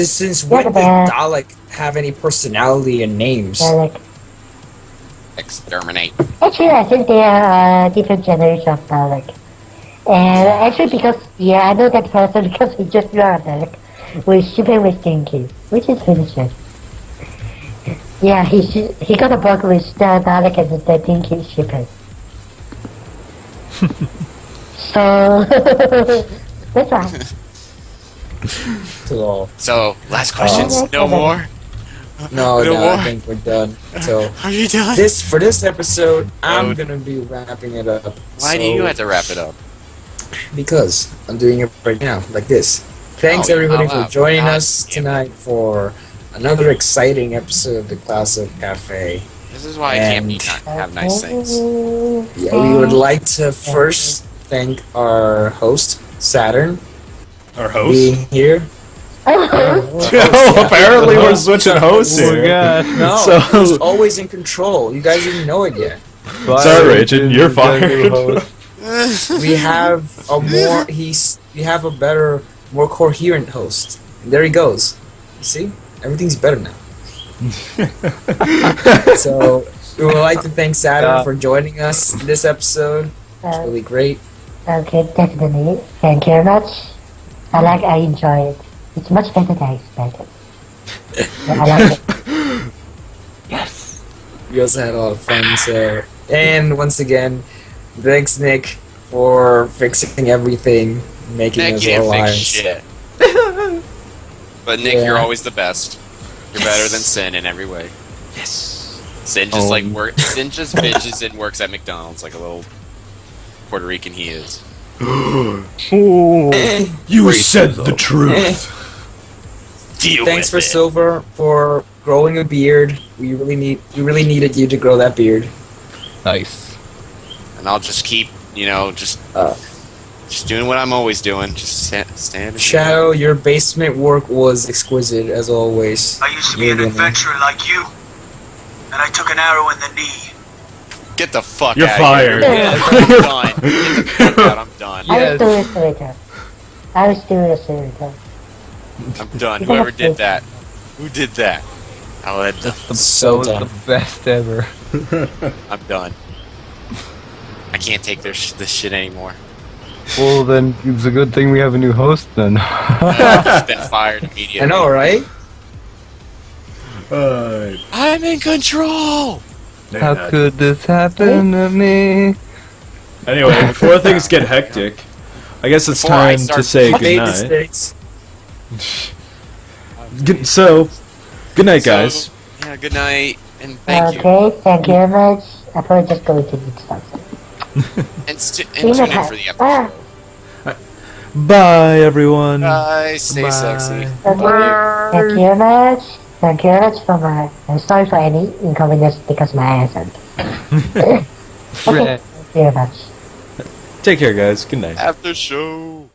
since You're when the did best. Dalek have any personality and names? Like, Exterminate. actually, I think they are different generation of Dalek. And actually, because, yeah, I know that person because we just learned Dalek. We're shipping with Dinky, which is pretty strange. Yeah, he got a book with the Dalek and the Dinky shipping. So, that's right. So, last questions. No more. no, No more? I think we're done. So, Are you done? for this episode, I'm Oh. gonna be wrapping it up. Why do you have to wrap it up? Because I'm doing it right now, like this. Thanks Oh, everybody wow, for wow. joining God us damn it. tonight for another exciting episode of the Classic Cafe. This is why I can't be have nice things. Yeah, we would like to first thank our host, Saturn, Our host? being here. Oh, apparently we're switching hosts here. No, So- he's always in control. You guys didn't know it yet. Sorry, Ragin, you're fired. We have a we have a better, more coherent host. And there he goes. You see? Everything's better now. So we would like to thank Saturn for joining us this episode. It's really great. Okay, definitely. Thank you very much. I enjoy it. It's much better than I expected. Yeah, I like it. We also had a lot of fun. So, and once again, thanks Nick for fixing everything, making Nick us can't all fix lives. shit. But Nick, Yeah. you're always the best. You're better than Sin in every way. Yes. Sin just Sin just bitches and works at McDonald's like a little Puerto Rican he is. You said the truth. Deal Thanks for with it. Silver for growing a beard. We really needed you to grow that beard. Nice. And I'll just keep, just doing what I'm always doing. Just stand. Shadow, your basement work was exquisite as always. I used to be an adventurer like you, and I took an arrow in the knee. Get the fuck You're out fired. of here. I'm done. Get the fuck out. I'm done. I was doing it later. I was doing it later. I'm done. Whoever did that. Who did that? I'll let them. So That was dumb. the best ever. I'm done. I can't take this shit anymore. Well, then it's a good thing we have a new host then. I've just been fired immediately. I know, right? I'm in control. How could this happen to me? Anyway, before things get hectic, I guess it's Before I time start to say Made goodnight. mistakes. So, good night, guys. Yeah, good night, and thank you. Okay, thank you very much. I'm probably just going to need something. And tune in for the episode. Bye, everyone. Bye, stay sexy. Okay, thank you very much. Thank you very much for my... I'm sorry for any inconvenience because of my accent. Okay, thank you very much. Take care, guys. Good night. After show.